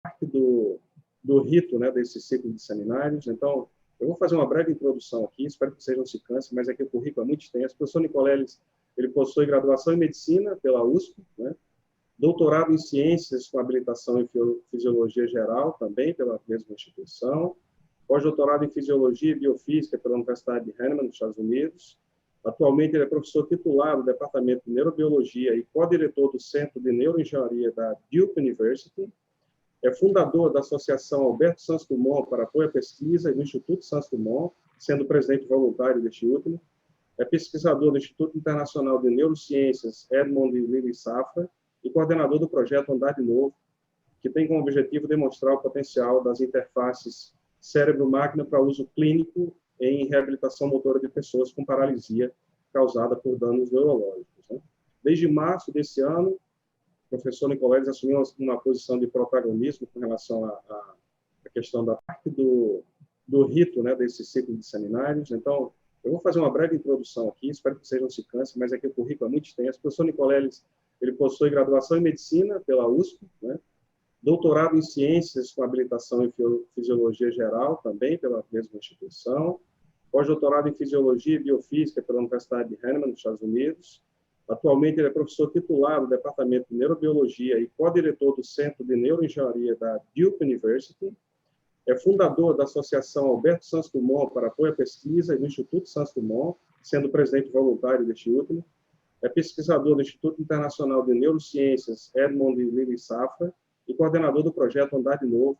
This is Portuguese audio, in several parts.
parte do rito, né, desse ciclo de seminários. Então, eu vou fazer uma breve introdução aqui, espero que vocês não se cansem, mas aqui o currículo é muito extenso. O professor Nicoleles, ele possui graduação em Medicina pela USP, né, doutorado em Ciências com habilitação em Fisiologia Geral, também pela mesma instituição, pós-doutorado em Fisiologia e Biofísica pela Universidade de Hahnemann, nos Estados Unidos. Atualmente, ele é professor titular do Departamento de Neurobiologia e co-diretor do Centro de Neuroengenharia da Duke University. É fundador da Associação Alberto Santos Dumont para apoio à pesquisa e do Instituto Santos Dumont, sendo presidente voluntário deste último. É pesquisador do Instituto Internacional de Neurociências Edmond Lilly Safra e coordenador do projeto Andar de Novo, que tem como objetivo demonstrar o potencial das interfaces cérebro-máquina para uso clínico em reabilitação motora de pessoas com paralisia causada por danos neurológicos, né? Desde março desse ano, o professor Nicoleles assumiu uma posição de protagonismo com relação à questão da parte do rito, né, desse ciclo de seminários. Então, eu vou fazer uma breve introdução aqui, espero que vocês não se cansem, mas aqui o currículo é muito extenso. O professor Nicoleles, ele possui graduação em Medicina pela USP, né, doutorado em Ciências com habilitação em Fisiologia Geral, também pela mesma instituição, pós-doutorado em Fisiologia e Biofísica pela Universidade de Hahnemann, nos Estados Unidos. Atualmente, ele é professor titular do Departamento de Neurobiologia e co-diretor do Centro de Neuroengenharia da Duke University. É fundador da Associação Alberto Santos Dumont para apoio à pesquisa e do Instituto Santos Dumont, sendo presidente voluntário deste último. É pesquisador do Instituto Internacional de Neurociências Edmond Lilly Safra e coordenador do projeto Andar de Novo,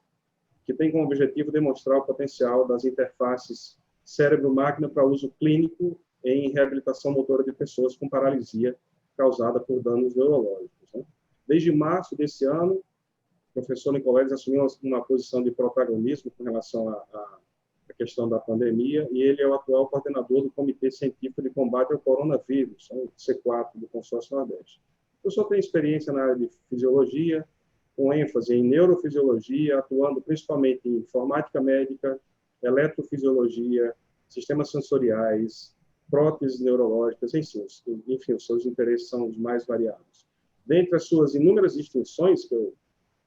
que tem como objetivo demonstrar o potencial das interfaces cérebro-máquina para uso clínico em reabilitação motora de pessoas com paralisia causada por danos neurológicos, né? Desde março desse ano, o professor Nicoleles assumiu uma posição de protagonismo com relação à questão da pandemia, e ele é o atual coordenador do Comitê Científico de Combate ao Coronavírus, o C4 do Consórcio Nordeste. O professor tem experiência na área de fisiologia, com ênfase em neurofisiologia, atuando principalmente em informática médica, eletrofisiologia, sistemas sensoriais, próteses neurológicas, enfim, os seus interesses são os mais variados. Dentre as suas inúmeras distinções, que eu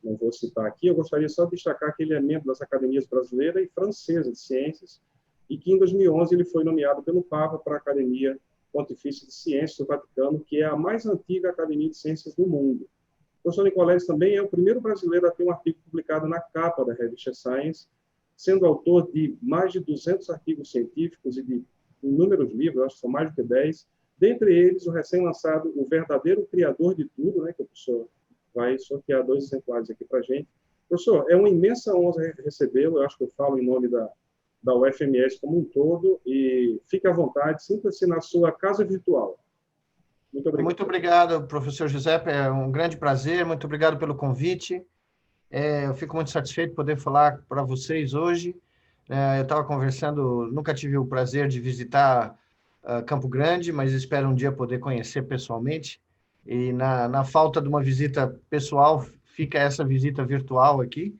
não vou citar aqui, eu gostaria só de destacar que ele é membro das Academias Brasileira e Francesa de Ciências, e que em 2011 ele foi nomeado pelo Papa para a Academia Pontifícia de Ciências do Vaticano, que é a mais antiga academia de ciências do mundo. O professor Nicoleles também é o primeiro brasileiro a ter um artigo publicado na capa da revista Science, sendo autor de mais de 200 artigos científicos e de inúmeros livros, acho que são mais do que 10, dentre eles o recém-lançado O Verdadeiro Criador de Tudo, né, que o professor vai sortear 2 exemplares aqui para a gente. Professor, é uma imensa honra recebê-lo, eu acho que eu falo em nome da UFMS como um todo, e fique à vontade, sinta-se na sua casa virtual. Muito obrigado. Muito obrigado, professor Giuseppe, é um grande prazer, muito obrigado pelo convite. Eu fico muito satisfeito de poder falar para vocês hoje. Eu estava conversando, nunca tive o prazer de visitar Campo Grande, mas espero um dia poder conhecer pessoalmente. E na falta de uma visita pessoal, fica essa visita virtual aqui.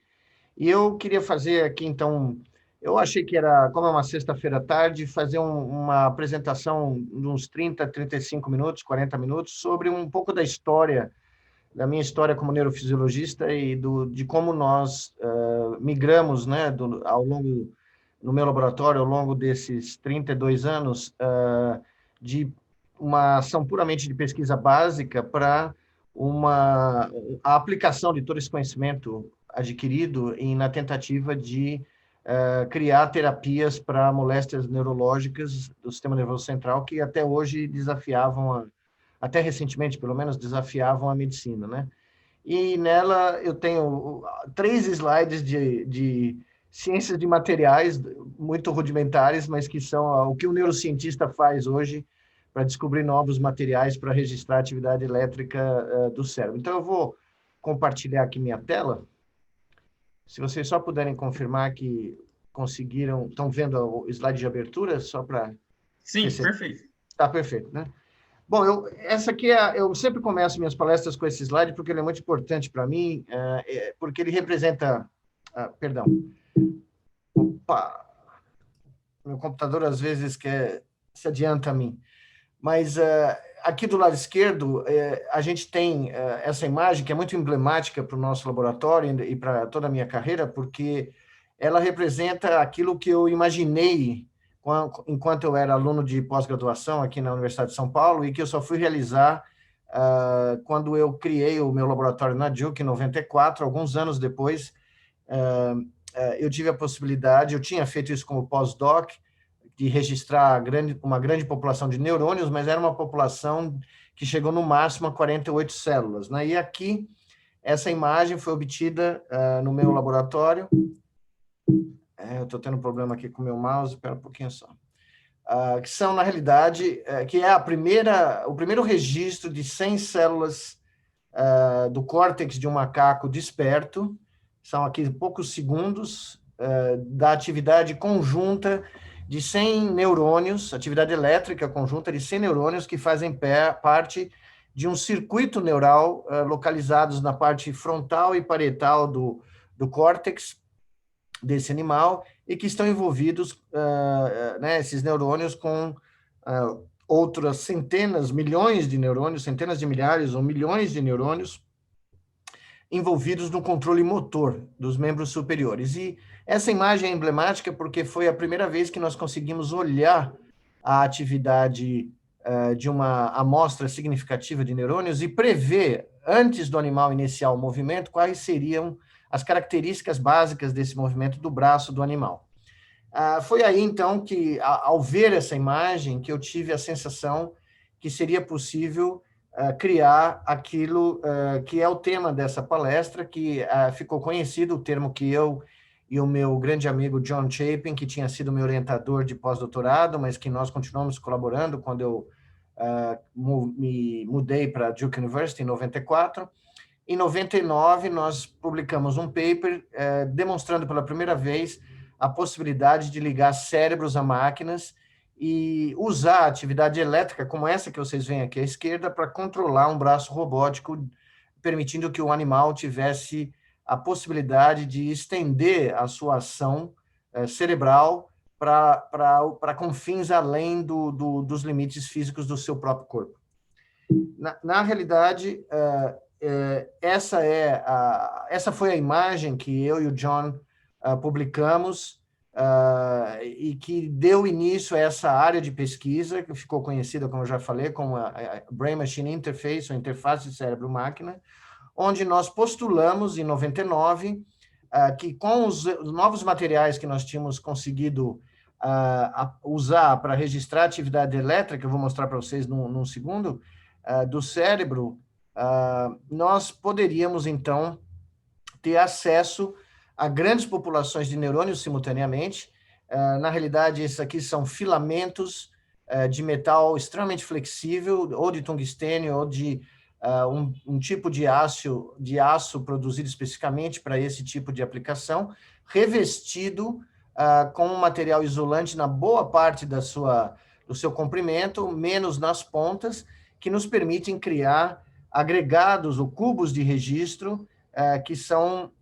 E eu queria fazer aqui, então, eu achei que era, como é uma sexta-feira à tarde, fazer uma apresentação de uns 30, 35 minutos, 40 minutos, sobre um pouco da história, da minha história como neurofisiologista e de como nós migramos, né, no meu laboratório, ao longo desses 32 anos, de uma ação puramente de pesquisa básica para a aplicação de todo esse conhecimento adquirido na tentativa de criar terapias para moléstias neurológicas do sistema nervoso central que até hoje desafiavam, até recentemente, pelo menos, desafiavam a medicina, né? E nela eu tenho 3 slides de ciências de materiais muito rudimentares, mas que são o que o neurocientista faz hoje para descobrir novos materiais para registrar a atividade elétrica do cérebro. Então, eu vou compartilhar aqui minha tela. Se vocês só puderem confirmar que conseguiram... Estão vendo o slide de abertura? Só para... Sim, perfeito. Está perfeito, né? Bom, essa aqui eu sempre começo minhas palestras com esse slide porque ele é muito importante para mim, porque ele representa... perdão. Opa! Meu computador às vezes se adianta a mim. Mas aqui do lado esquerdo, a gente tem essa imagem que é muito emblemática para o nosso laboratório e para toda a minha carreira, porque ela representa aquilo que eu imaginei enquanto eu era aluno de pós-graduação aqui na Universidade de São Paulo e que eu só fui realizar quando eu criei o meu laboratório na Duke, em 94, alguns anos depois. Eu tive a possibilidade, eu tinha feito isso como pós-doc, de registrar uma grande população de neurônios, mas era uma população que chegou no máximo a 48 células, né? E aqui, essa imagem foi obtida no meu laboratório. Eu estou tendo um problema aqui com o meu mouse, espera um pouquinho só. Que são, na realidade, que é o primeiro registro de 100 células do córtex de um macaco desperto. São aqui poucos segundos da atividade conjunta de 100 neurônios, atividade elétrica conjunta de 100 neurônios que fazem parte de um circuito neural localizados na parte frontal e parietal do córtex desse animal e que estão envolvidos, esses neurônios, com outras centenas, milhões de neurônios, centenas de milhares ou milhões de neurônios envolvidos no controle motor dos membros superiores. E essa imagem é emblemática porque foi a primeira vez que nós conseguimos olhar a atividade de uma amostra significativa de neurônios e prever, antes do animal iniciar o movimento, quais seriam as características básicas desse movimento do braço do animal. Foi aí, então, que, ao ver essa imagem, que eu tive a sensação que seria possível criar aquilo que é o tema dessa palestra, que ficou conhecido, o termo que eu e o meu grande amigo John Chapin, que tinha sido meu orientador de pós-doutorado, mas que nós continuamos colaborando quando eu me mudei para a Duke University em 94. Em 99, nós publicamos um paper demonstrando pela primeira vez a possibilidade de ligar cérebros a máquinas e usar a atividade elétrica, como essa que vocês veem aqui à esquerda, para controlar um braço robótico, permitindo que o animal tivesse a possibilidade de estender a sua ação cerebral para com fins além dos limites físicos do seu próprio corpo. Na realidade, essa foi a imagem que eu e o John publicamos e que deu início a essa área de pesquisa, que ficou conhecida, como eu já falei, como a Brain-Machine Interface, ou interface cérebro-máquina, onde nós postulamos, em 99, que com os novos materiais que nós tínhamos conseguido usar para registrar a atividade elétrica, eu vou mostrar para vocês num segundo, do cérebro, nós poderíamos, então, ter acesso a grandes populações de neurônios simultaneamente. Na realidade, esses aqui são filamentos de metal extremamente flexível, ou de tungstênio, ou de um tipo de aço produzido especificamente para esse tipo de aplicação, revestido com um material isolante na boa parte do seu comprimento, menos nas pontas, que nos permitem criar agregados ou cubos de registro que são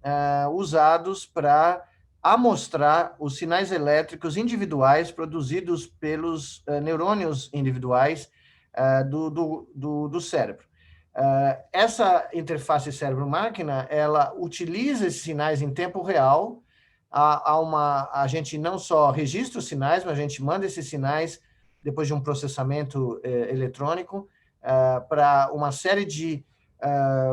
usados para amostrar os sinais elétricos individuais produzidos pelos neurônios individuais do cérebro. Essa interface cérebro-máquina, ela utiliza esses sinais em tempo real. A gente não só registra os sinais, mas a gente manda esses sinais, depois de um processamento eletrônico, para uma série de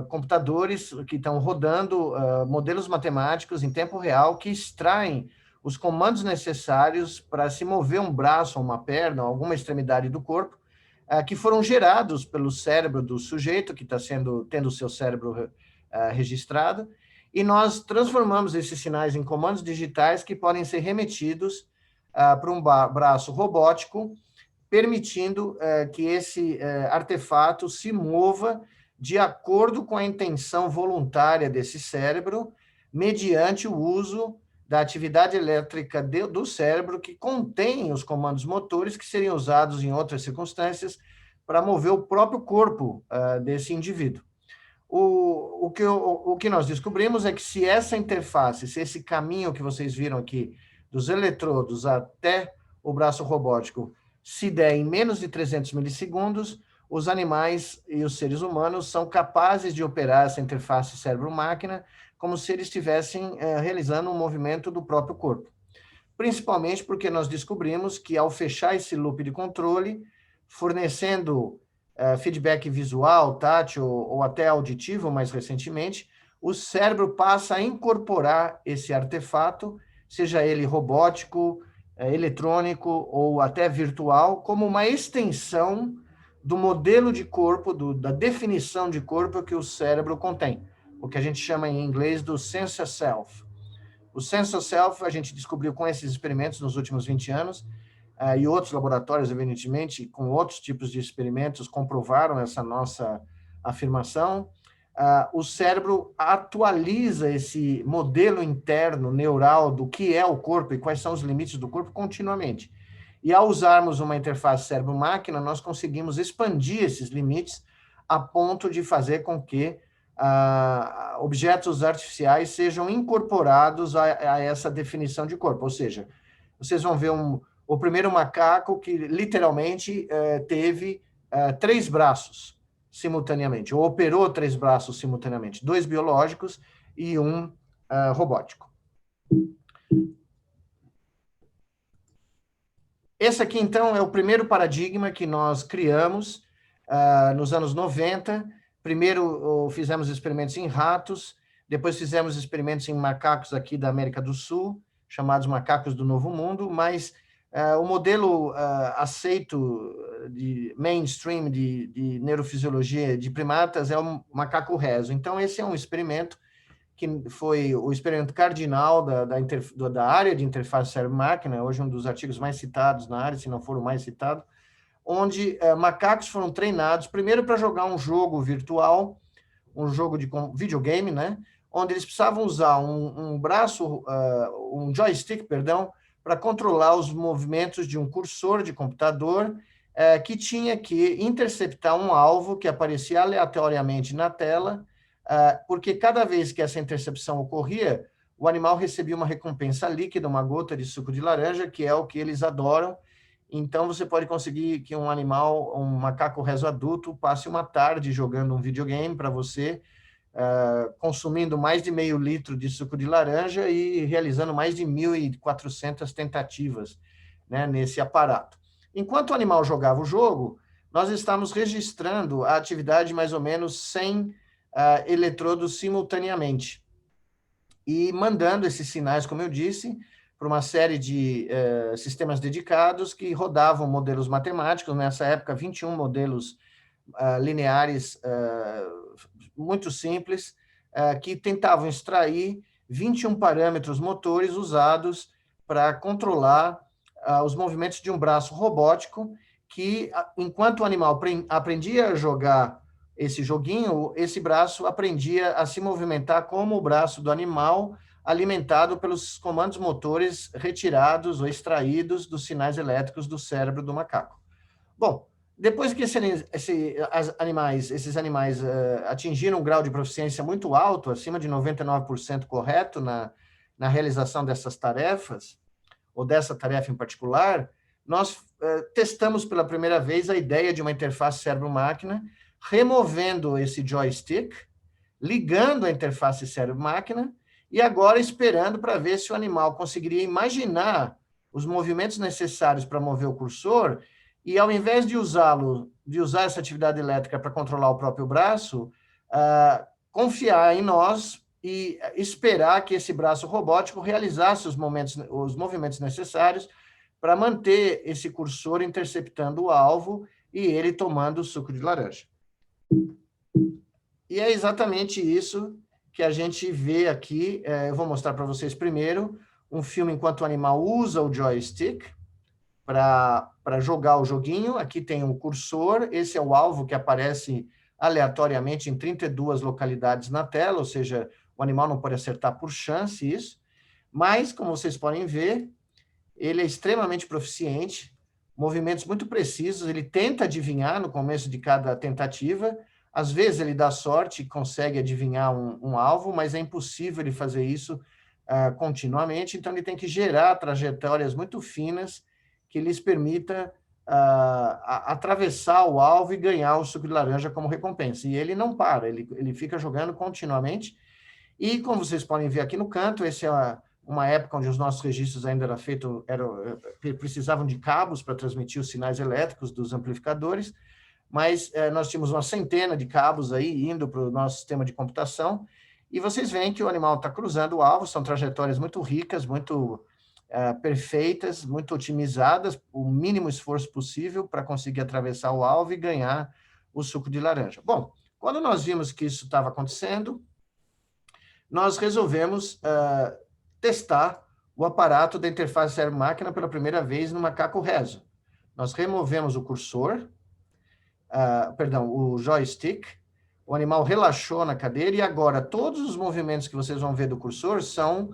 computadores que estão rodando modelos matemáticos em tempo real que extraem os comandos necessários para se mover um braço ou uma perna, ou alguma extremidade do corpo, que foram gerados pelo cérebro do sujeito que está tendo o seu cérebro registrado, e nós transformamos esses sinais em comandos digitais que podem ser remetidos para um braço robótico, permitindo que esse artefato se mova de acordo com a intenção voluntária desse cérebro, mediante o uso da atividade elétrica do cérebro, que contém os comandos motores que seriam usados em outras circunstâncias para mover o próprio corpo desse indivíduo. O que nós descobrimos é que se essa interface, se esse caminho que vocês viram aqui, dos eletrodos até o braço robótico, se der em menos de 300 milissegundos, os animais e os seres humanos são capazes de operar essa interface cérebro-máquina como se eles estivessem realizando um movimento do próprio corpo. Principalmente porque nós descobrimos que, ao fechar esse loop de controle, fornecendo feedback visual, tátil ou até auditivo, mais recentemente, o cérebro passa a incorporar esse artefato, seja ele robótico, eletrônico ou até virtual, como uma extensão do modelo de corpo, da definição de corpo que o cérebro contém, o que a gente chama em inglês do sense of self. O sense of self a gente descobriu com esses experimentos nos últimos 20 anos, e outros laboratórios, evidentemente, com outros tipos de experimentos, comprovaram essa nossa afirmação. O cérebro atualiza esse modelo interno neural do que é o corpo e quais são os limites do corpo continuamente. E ao usarmos uma interface cérebro-máquina, nós conseguimos expandir esses limites a ponto de fazer com que objetos artificiais sejam incorporados a essa definição de corpo. Ou seja, vocês vão ver o primeiro macaco que literalmente teve 3 braços simultaneamente, ou operou 3 braços simultaneamente, 2 biológicos e 1 robótico. Esse aqui, então, é o primeiro paradigma que nós criamos nos anos 90. Primeiro fizemos experimentos em ratos, depois fizemos experimentos em macacos aqui da América do Sul, chamados macacos do Novo Mundo, mas o modelo aceito de mainstream de neurofisiologia de primatas é o macaco reso. Então, esse é um experimento que foi o experimento cardinal da área de interface cérebro-máquina, hoje um dos artigos mais citados na área, se não for o mais citado, onde macacos foram treinados, primeiro para jogar um jogo virtual, um jogo de videogame, né? Onde eles precisavam usar um joystick, perdão, para controlar os movimentos de um cursor de computador que tinha que interceptar um alvo que aparecia aleatoriamente na tela, porque cada vez que essa intercepção ocorria, o animal recebia uma recompensa líquida, uma gota de suco de laranja, que é o que eles adoram. Então, você pode conseguir que um macaco reso adulto, passe uma tarde jogando um videogame para você, consumindo mais de meio litro de suco de laranja e realizando mais de 1.400 tentativas, né, nesse aparato. Enquanto o animal jogava o jogo, nós estávamos registrando a atividade de mais ou menos 100 eletrodos simultaneamente e mandando esses sinais, como eu disse, para uma série de sistemas dedicados que rodavam modelos matemáticos, nessa época 21 modelos lineares muito simples, que tentavam extrair 21 parâmetros motores usados para controlar os movimentos de um braço robótico que, enquanto o animal aprendia a jogar esse joguinho, esse braço aprendia a se movimentar como o braço do animal, alimentado pelos comandos motores retirados ou extraídos dos sinais elétricos do cérebro do macaco. Bom, depois que esses animais atingiram um grau de proficiência muito alto, acima de 99% correto na realização dessas tarefas, ou dessa tarefa em particular, nós testamos pela primeira vez a ideia de uma interface cérebro-máquina, removendo esse joystick, ligando a interface cérebro-máquina, e agora esperando para ver se o animal conseguiria imaginar os movimentos necessários para mover o cursor, e ao invés de usar essa atividade elétrica para controlar o próprio braço, confiar em nós e esperar que esse braço robótico realizasse os movimentos necessários para manter esse cursor interceptando o alvo e ele tomando o suco de laranja. E é exatamente isso que a gente vê aqui. Eu vou mostrar para vocês primeiro um filme enquanto o animal usa o joystick para jogar o joguinho. Aqui tem um cursor, esse é o alvo que aparece aleatoriamente em 32 localidades na tela, ou seja, o animal não pode acertar por chance isso, mas, como vocês podem ver, ele é extremamente proficiente, movimentos muito precisos, ele tenta adivinhar no começo de cada tentativa, às vezes ele dá sorte e consegue adivinhar um alvo, mas é impossível ele fazer isso continuamente, então ele tem que gerar trajetórias muito finas que lhes permita atravessar o alvo e ganhar o suco de laranja como recompensa. E ele não para, ele fica jogando continuamente. E, como vocês podem ver aqui no canto, essa é uma época onde os nossos registros ainda precisavam de cabos para transmitir os sinais elétricos dos amplificadores, mas nós tínhamos uma centena de cabos aí indo para o nosso sistema de computação, e vocês veem que o animal está cruzando o alvo, são trajetórias muito ricas, muito perfeitas, muito otimizadas, o mínimo esforço possível para conseguir atravessar o alvo e ganhar o suco de laranja. Bom, quando nós vimos que isso estava acontecendo, nós resolvemos testar o aparato da interface cérebro-máquina pela primeira vez no macaco reso. Nós removemos o cursor, o joystick, o animal relaxou na cadeira e agora todos os movimentos que vocês vão ver do cursor são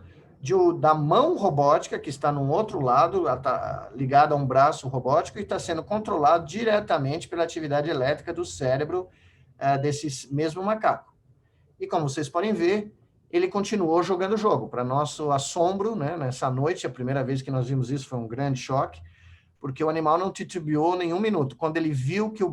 da mão robótica, que está no outro lado, ligada a um braço robótico, e está sendo controlado diretamente pela atividade elétrica do cérebro desse mesmo macaco. E como vocês podem ver, ele continuou jogando o jogo. Para nosso assombro, né, nessa noite, a primeira vez que nós vimos isso foi um grande choque, porque o animal não titubeou nenhum minuto. Quando ele viu que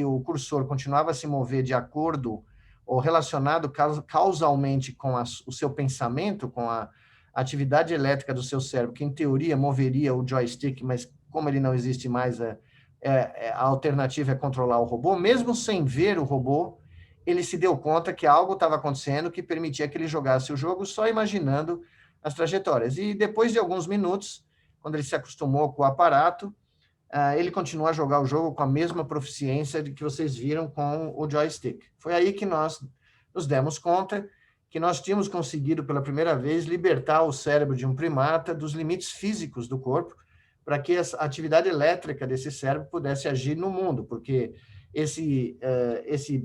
o cursor continuava a se mover de acordo ou relacionado causalmente com o seu pensamento, com a atividade elétrica do seu cérebro, que em teoria moveria o joystick, mas como ele não existe mais, a alternativa é controlar o robô, mesmo sem ver o robô, ele se deu conta que algo estava acontecendo que permitia que ele jogasse o jogo só imaginando as trajetórias. E depois de alguns minutos, quando ele se acostumou com o aparato, ele continuou a jogar o jogo com a mesma proficiência que vocês viram com o joystick. Foi aí que nós nos demos conta que nós tínhamos conseguido pela primeira vez libertar o cérebro de um primata dos limites físicos do corpo, para que a atividade elétrica desse cérebro pudesse agir no mundo, porque esse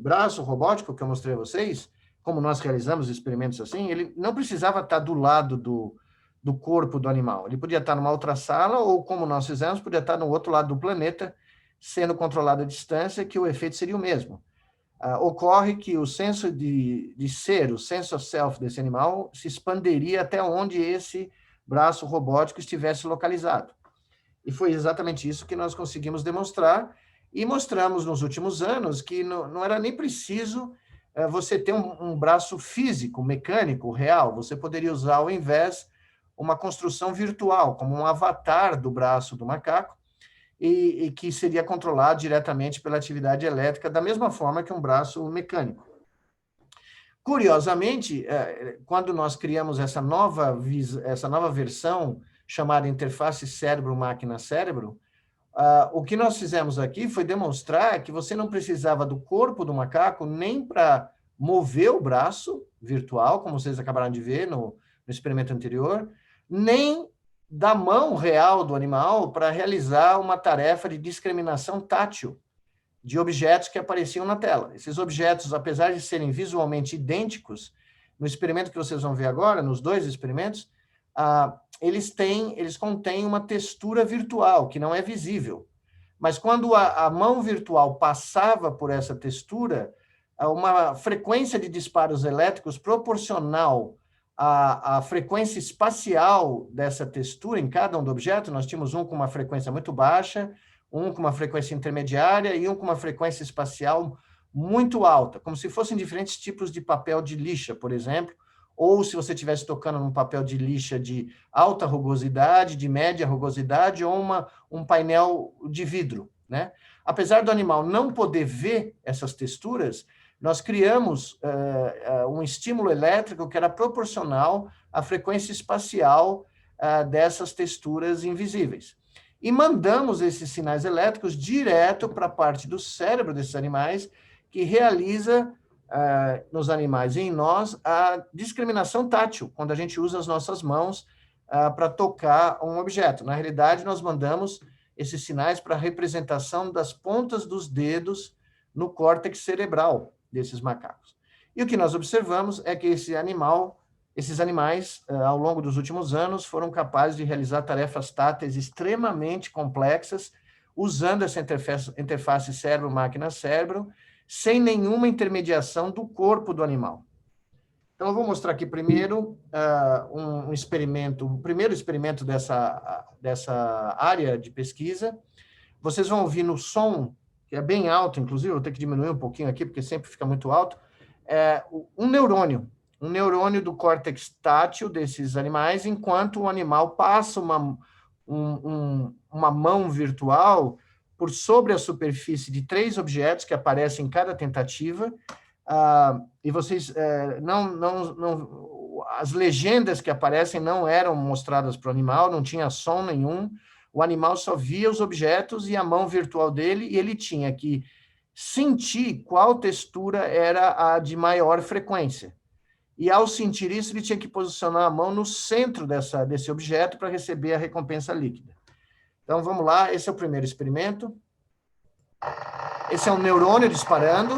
braço robótico que eu mostrei a vocês, como nós realizamos experimentos assim, ele não precisava estar do lado do corpo do animal. Ele podia estar numa outra sala, ou como nós fizemos, podia estar no outro lado do planeta, sendo controlado à distância, que o efeito seria o mesmo. Ocorre que o senso de ser, o sense of self desse animal, se expandiria até onde esse braço robótico estivesse localizado. E foi exatamente isso que nós conseguimos demonstrar, e mostramos nos últimos anos que não era nem preciso você ter um braço físico, mecânico, real. Você poderia usar, ao invés, uma construção virtual, como um avatar do braço do macaco, e que seria controlado diretamente pela atividade elétrica, da mesma forma que um braço mecânico. Curiosamente, quando nós criamos essa nova versão, chamada interface cérebro-máquina-cérebro, o que nós fizemos aqui foi demonstrar que você não precisava do corpo do macaco nem para mover o braço virtual, como vocês acabaram de ver no experimento anterior, nem da mão real do animal para realizar uma tarefa de discriminação tátil de objetos que apareciam na tela. Esses objetos, apesar de serem visualmente idênticos, no experimento que vocês vão ver agora, nos dois experimentos, eles contêm uma textura virtual, que não é visível. Mas quando a mão virtual passava por essa textura, uma frequência de disparos elétricos proporcional à frequência espacial dessa textura em cada um do objeto, nós tínhamos um com uma frequência muito baixa, um com uma frequência intermediária e um com uma frequência espacial muito alta, como se fossem diferentes tipos de papel de lixa, por exemplo, ou se você estivesse tocando num papel de lixa de alta rugosidade, de média rugosidade, ou um painel de vidro, né? Apesar do animal não poder ver essas texturas, nós criamos um estímulo elétrico que era proporcional à frequência espacial dessas texturas invisíveis. E mandamos esses sinais elétricos direto para a parte do cérebro desses animais, que realiza nos animais e em nós a discriminação tátil, quando a gente usa as nossas mãos para tocar um objeto. Na realidade, nós mandamos esses sinais para a representação das pontas dos dedos no córtex cerebral desses macacos. E o que nós observamos é que esses animais, ao longo dos últimos anos, foram capazes de realizar tarefas táteis extremamente complexas, usando essa interface cérebro-máquina-cérebro, sem nenhuma intermediação do corpo do animal. Então, eu vou mostrar aqui primeiro um experimento, o primeiro experimento dessa área de pesquisa, vocês vão ouvir no som, que é bem alto, inclusive, eu vou ter que diminuir um pouquinho aqui, porque sempre fica muito alto, um neurônio do córtex tátil desses animais, enquanto o animal passa uma mão virtual por sobre a superfície de 3 objetos que aparecem em cada tentativa, e vocês as legendas que aparecem não eram mostradas para o animal, não tinha som nenhum, o animal só via os objetos e a mão virtual dele, e ele tinha que sentir qual textura era a de maior frequência. E, ao sentir isso, ele tinha que posicionar a mão no centro desse objeto para receber a recompensa líquida. Então, vamos lá, esse é o primeiro experimento. Esse é um neurônio disparando,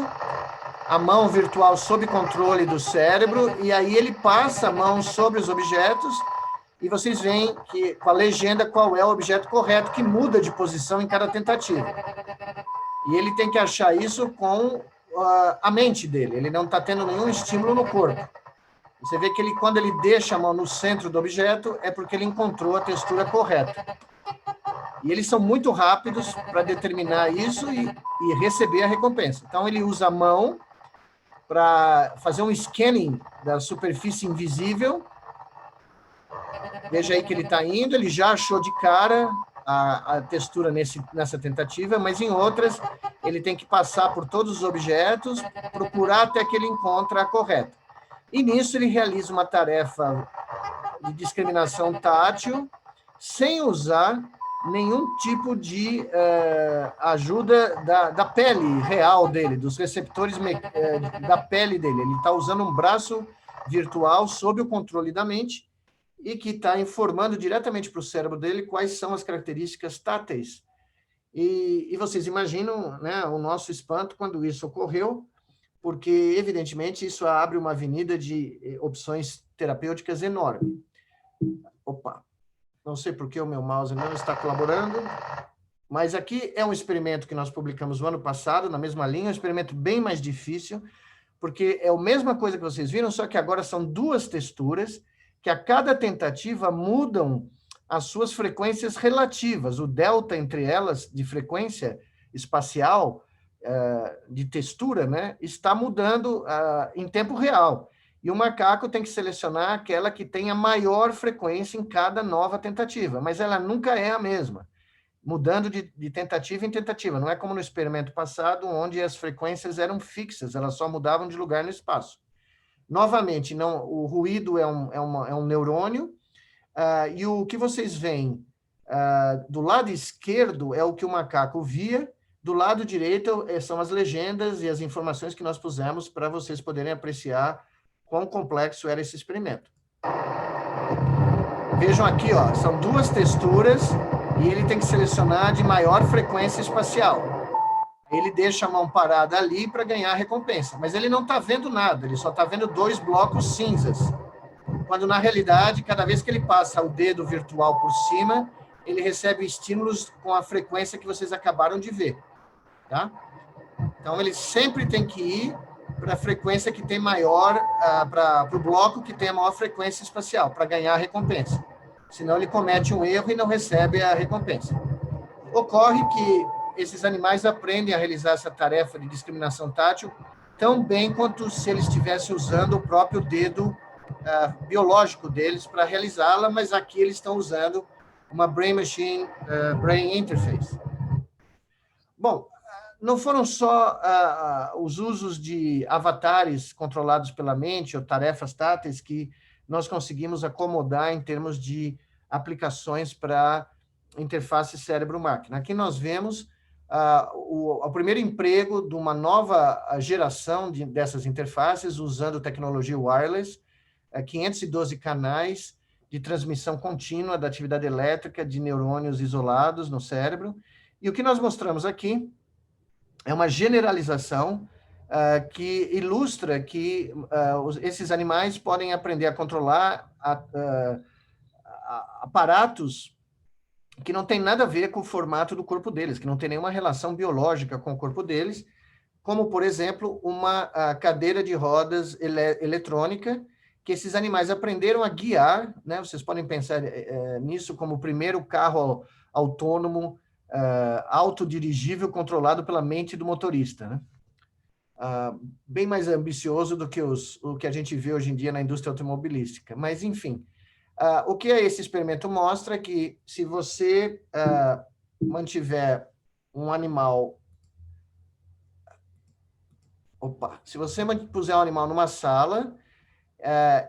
a mão virtual sob controle do cérebro, e aí ele passa a mão sobre os objetos, e vocês veem que, com a legenda, qual é o objeto correto, que muda de posição em cada tentativa. E ele tem que achar isso com a mente dele, ele não está tendo nenhum estímulo no corpo. Você vê que quando ele deixa a mão no centro do objeto, é porque ele encontrou a textura correta. E eles são muito rápidos para determinar isso e receber a recompensa. Então, ele usa a mão para fazer um scanning da superfície invisível. Veja aí que ele está indo, ele já achou de cara a textura nessa tentativa, mas em outras ele tem que passar por todos os objetos, procurar até que ele encontre a correta. E nisso ele realiza uma tarefa de discriminação tátil sem usar nenhum tipo de ajuda da pele real dele, dos receptores da pele dele. Ele está usando um braço virtual sob o controle da mente e que está informando diretamente para o cérebro dele quais são as características táteis. E vocês imaginam, né, o nosso espanto quando isso ocorreu, porque, evidentemente, isso abre uma avenida de opções terapêuticas enorme. Opa, não sei por que o meu mouse não está colaborando, mas aqui é um experimento que nós publicamos no ano passado, na mesma linha, um experimento bem mais difícil, porque é a mesma coisa que vocês viram, só que agora são 2 texturas, que a cada tentativa mudam as suas frequências relativas, o delta entre elas, de frequência espacial, de textura, né, está mudando em tempo real. E o macaco tem que selecionar aquela que tem a maior frequência em cada nova tentativa, mas ela nunca é a mesma, mudando de tentativa em tentativa. Não é como no experimento passado, onde as frequências eram fixas, elas só mudavam de lugar no espaço. Novamente, o ruído é um neurônio, e o que vocês veem do lado esquerdo é o que o macaco via, do lado direito são as legendas e as informações que nós pusemos para vocês poderem apreciar quão complexo era esse experimento. Vejam aqui, ó, são 2 texturas e ele tem que selecionar de maior frequência espacial. Ele deixa a mão parada ali para ganhar a recompensa, mas ele não está vendo nada, ele só está vendo 2 blocos cinzas. Quando, na realidade, cada vez que ele passa o dedo virtual por cima, ele recebe estímulos com a frequência que vocês acabaram de ver. Tá? Então, ele sempre tem que ir para a frequência que tem maior, para o bloco que tem a maior frequência espacial, para ganhar a recompensa. Senão, ele comete um erro e não recebe a recompensa. Ocorre que esses animais aprendem a realizar essa tarefa de discriminação tátil tão bem quanto se eles estivessem usando o próprio dedo biológico deles para realizá-la, mas aqui eles estão usando uma Brain-Machine Brain Interface. Bom, não foram só os usos de avatares controlados pela mente ou tarefas táteis que nós conseguimos acomodar em termos de aplicações para interface cérebro-máquina. Aqui nós vemos o primeiro emprego de uma nova geração dessas interfaces usando tecnologia wireless, 512 canais de transmissão contínua da atividade elétrica de neurônios isolados no cérebro. E o que nós mostramos aqui é uma generalização que ilustra que esses animais podem aprender a controlar aparatos que não tem nada a ver com o formato do corpo deles, que não tem nenhuma relação biológica com o corpo deles, como, por exemplo, uma cadeira de rodas eletrônica, que esses animais aprenderam a guiar, né? Vocês podem pensar nisso como o primeiro carro autônomo autodirigível controlado pela mente do motorista, né? Bem mais ambicioso do que o que a gente vê hoje em dia na indústria automobilística. Mas, enfim, o que esse experimento mostra é que se você mantiver um animal... se você puser um animal numa sala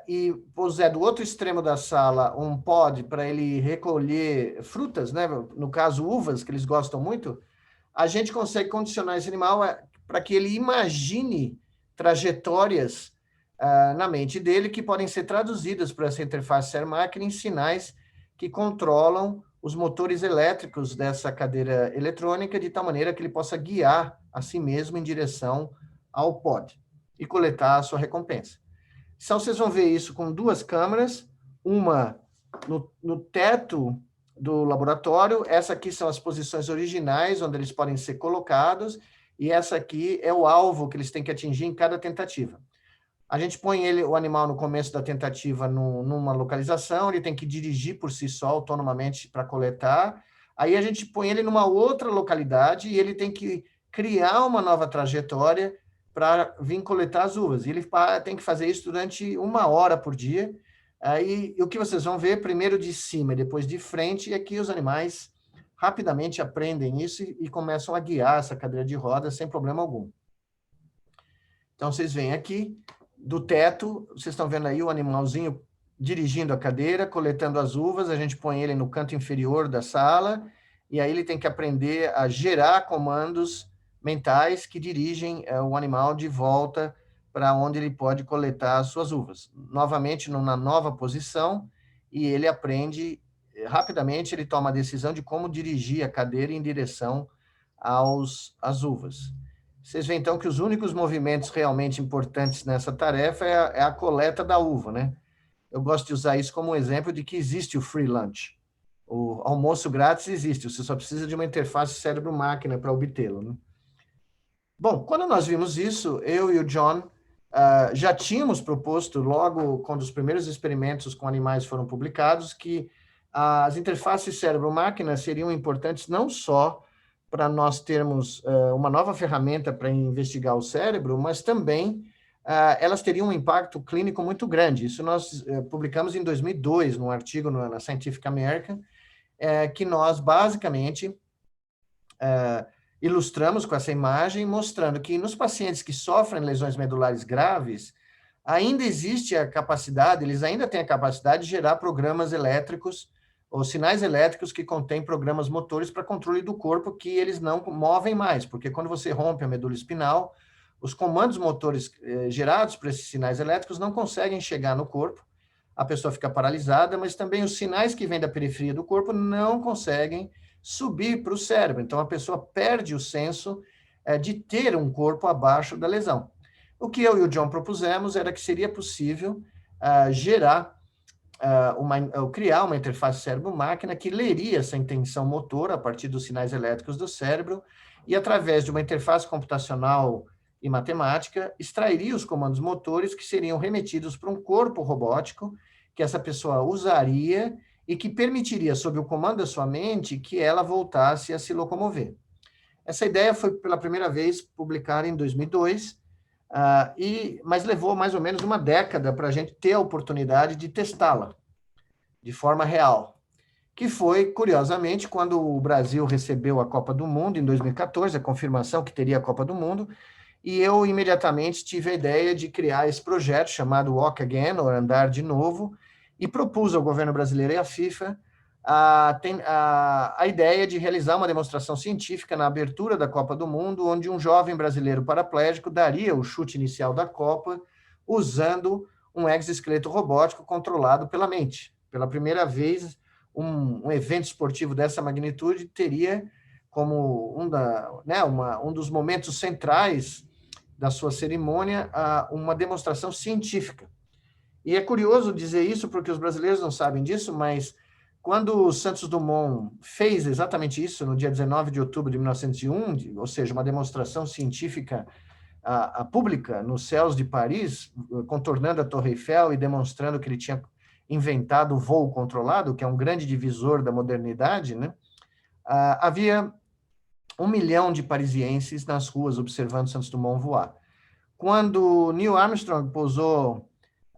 e puser do outro extremo da sala um pod para ele recolher frutas, né? No caso, uvas, que eles gostam muito, a gente consegue condicionar esse animal para que ele imagine trajetórias na mente dele que podem ser traduzidas por essa interface cérebro-máquina em sinais que controlam os motores elétricos dessa cadeira eletrônica de tal maneira que ele possa guiar a si mesmo em direção ao pod e coletar a sua recompensa. Então, vocês vão ver isso com duas câmeras, uma no teto do laboratório, essa aqui são as posições originais onde eles podem ser colocados, e essa aqui é o alvo que eles têm que atingir em cada tentativa. A gente põe o animal no começo da tentativa numa localização, ele tem que dirigir por si só autonomamente para coletar, aí a gente põe ele numa outra localidade e ele tem que criar uma nova trajetória para vir coletar as uvas. E ele tem que fazer isso durante 1 hora por dia. Aí, o que vocês vão ver, primeiro de cima e depois de frente, é que os animais rapidamente aprendem isso e começam a guiar essa cadeira de rodas sem problema algum. Então, vocês veem aqui, do teto, vocês estão vendo aí o animalzinho dirigindo a cadeira, coletando as uvas, a gente põe ele no canto inferior da sala, e aí ele tem que aprender a gerar comandos mentais que dirigem o animal de volta para onde ele pode coletar as suas uvas. Novamente, na nova posição, e ele aprende rapidamente, ele toma a decisão de como dirigir a cadeira em direção às uvas. Vocês veem, então, que os únicos movimentos realmente importantes nessa tarefa é a coleta da uva, né? Eu gosto de usar isso como um exemplo de que existe o free lunch. O almoço grátis existe, você só precisa de uma interface cérebro-máquina para obtê-lo, né? Bom, quando nós vimos isso, eu e o John já tínhamos proposto, logo quando os primeiros experimentos com animais foram publicados, que as interfaces cérebro-máquina seriam importantes não só para nós termos uma nova ferramenta para investigar o cérebro, mas também elas teriam um impacto clínico muito grande. Isso nós publicamos em 2002, num artigo na Scientific American, que nós basicamente ilustramos com essa imagem, mostrando que nos pacientes que sofrem lesões medulares graves, ainda existe a capacidade, eles ainda têm a capacidade de gerar programas elétricos ou sinais elétricos que contêm programas motores para controle do corpo que eles não movem mais, porque quando você rompe a medula espinal, os comandos motores gerados por esses sinais elétricos não conseguem chegar no corpo, a pessoa fica paralisada, mas também os sinais que vêm da periferia do corpo não conseguem subir para o cérebro. Então, a pessoa perde o senso de ter um corpo abaixo da lesão. O que eu e o John propusemos era que seria possível criar uma interface cérebro-máquina que leria essa intenção motora a partir dos sinais elétricos do cérebro e, através de uma interface computacional e matemática, extrairia os comandos motores que seriam remetidos para um corpo robótico que essa pessoa usaria e que permitiria, sob o comando da sua mente, que ela voltasse a se locomover. Essa ideia foi pela primeira vez publicada em 2002, mas levou mais ou menos uma década para a gente ter a oportunidade de testá-la de forma real, que foi, curiosamente, quando o Brasil recebeu a Copa do Mundo, em 2014, a confirmação que teria a Copa do Mundo, e eu imediatamente tive a ideia de criar esse projeto chamado Walk Again, ou Andar de Novo, e propus ao governo brasileiro e à FIFA a ideia de realizar uma demonstração científica na abertura da Copa do Mundo, onde um jovem brasileiro paraplégico daria o chute inicial da Copa usando um exoesqueleto robótico controlado pela mente. Pela primeira vez, um evento esportivo dessa magnitude teria como um dos momentos centrais da sua cerimônia uma demonstração científica. E é curioso dizer isso, porque os brasileiros não sabem disso, mas quando o Santos Dumont fez exatamente isso, no dia 19 de outubro de 1901, ou seja, uma demonstração científica pública nos céus de Paris, contornando a Torre Eiffel e demonstrando que ele tinha inventado o voo controlado, que é um grande divisor da modernidade, né? havia 1 milhão de parisienses nas ruas observando Santos Dumont voar. Quando Neil Armstrong pousou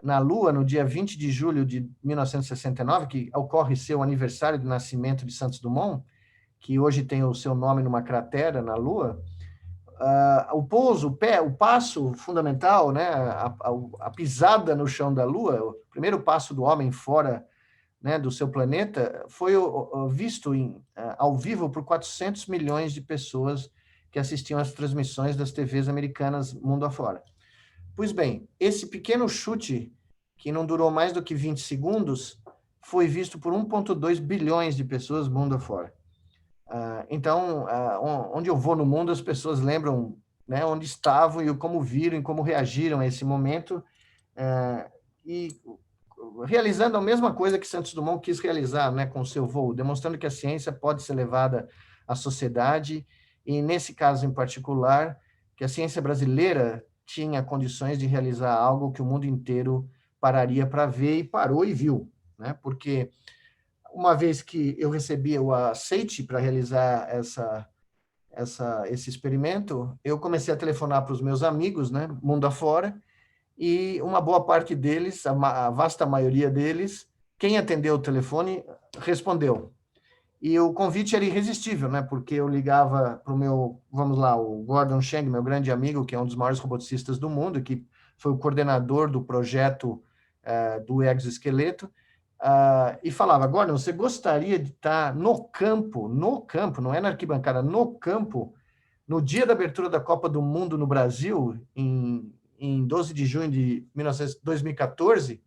na Lua, no dia 20 de julho de 1969, que ocorre seu aniversário do nascimento de Santos Dumont, que hoje tem o seu nome numa cratera na Lua, o pouso, o passo fundamental, né, a pisada no chão da Lua, o primeiro passo do homem fora, né, do seu planeta, foi visto ao vivo por 400 milhões de pessoas que assistiam às transmissões das TVs americanas mundo afora. Pois bem, esse pequeno chute, que não durou mais do que 20 segundos, foi visto por 1,2 bilhões de pessoas mundo afora. Então, onde eu vou no mundo, as pessoas lembram, né, onde estavam e como viram e como reagiram a esse momento, e realizando a mesma coisa que Santos Dumont quis realizar, né, com o seu voo, demonstrando que a ciência pode ser levada à sociedade, e nesse caso em particular, que a ciência brasileira tinha condições de realizar algo que o mundo inteiro pararia para ver, e parou e viu, né? Porque uma vez que eu recebi o aceite para realizar esse experimento, eu comecei a telefonar para os meus amigos, né, mundo afora, e uma boa parte deles, a vasta maioria deles, quem atendeu o telefone respondeu. E o convite era irresistível, né? Porque eu ligava para o meu, vamos lá, o Gordon Chang, meu grande amigo, que é um dos maiores roboticistas do mundo, que foi o coordenador do projeto do exoesqueleto, e falava: Gordon, você gostaria de estar no campo, não é na arquibancada, no campo, no dia da abertura da Copa do Mundo no Brasil, em 12 de junho de 2014,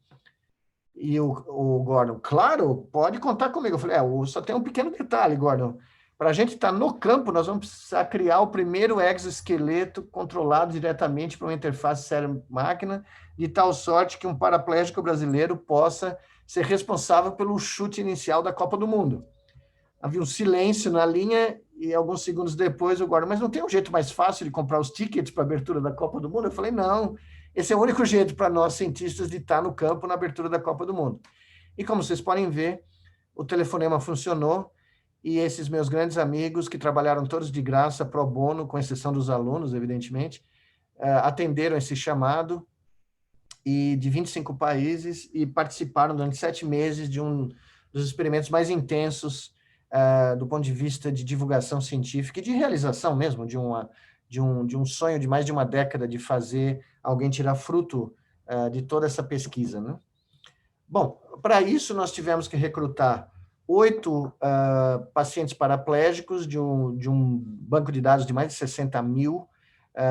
e o Gordon, claro, pode contar comigo. Eu falei, só tem um pequeno detalhe, Gordon. Para a gente estar no campo, nós vamos precisar criar o primeiro exoesqueleto controlado diretamente por uma interface cérebro-máquina, de tal sorte que um paraplégico brasileiro possa ser responsável pelo chute inicial da Copa do Mundo. Havia um silêncio na linha, e alguns segundos depois o Gordon, mas não tem um jeito mais fácil de comprar os tickets para a abertura da Copa do Mundo? Eu falei, não, esse é o único jeito para nós, cientistas, de estar no campo na abertura da Copa do Mundo. E como vocês podem ver, o telefonema funcionou, e esses meus grandes amigos, que trabalharam todos de graça, pro bono, com exceção dos alunos, evidentemente, atenderam esse chamado, e de 25 países, e participaram durante 7 meses de um dos experimentos mais intensos do ponto de vista de divulgação científica e de realização mesmo, de um sonho de mais de uma década de fazer alguém tirar fruto de toda essa pesquisa, né? Bom, para isso nós tivemos que recrutar 8 pacientes paraplégicos de um banco de dados de mais de 60 mil,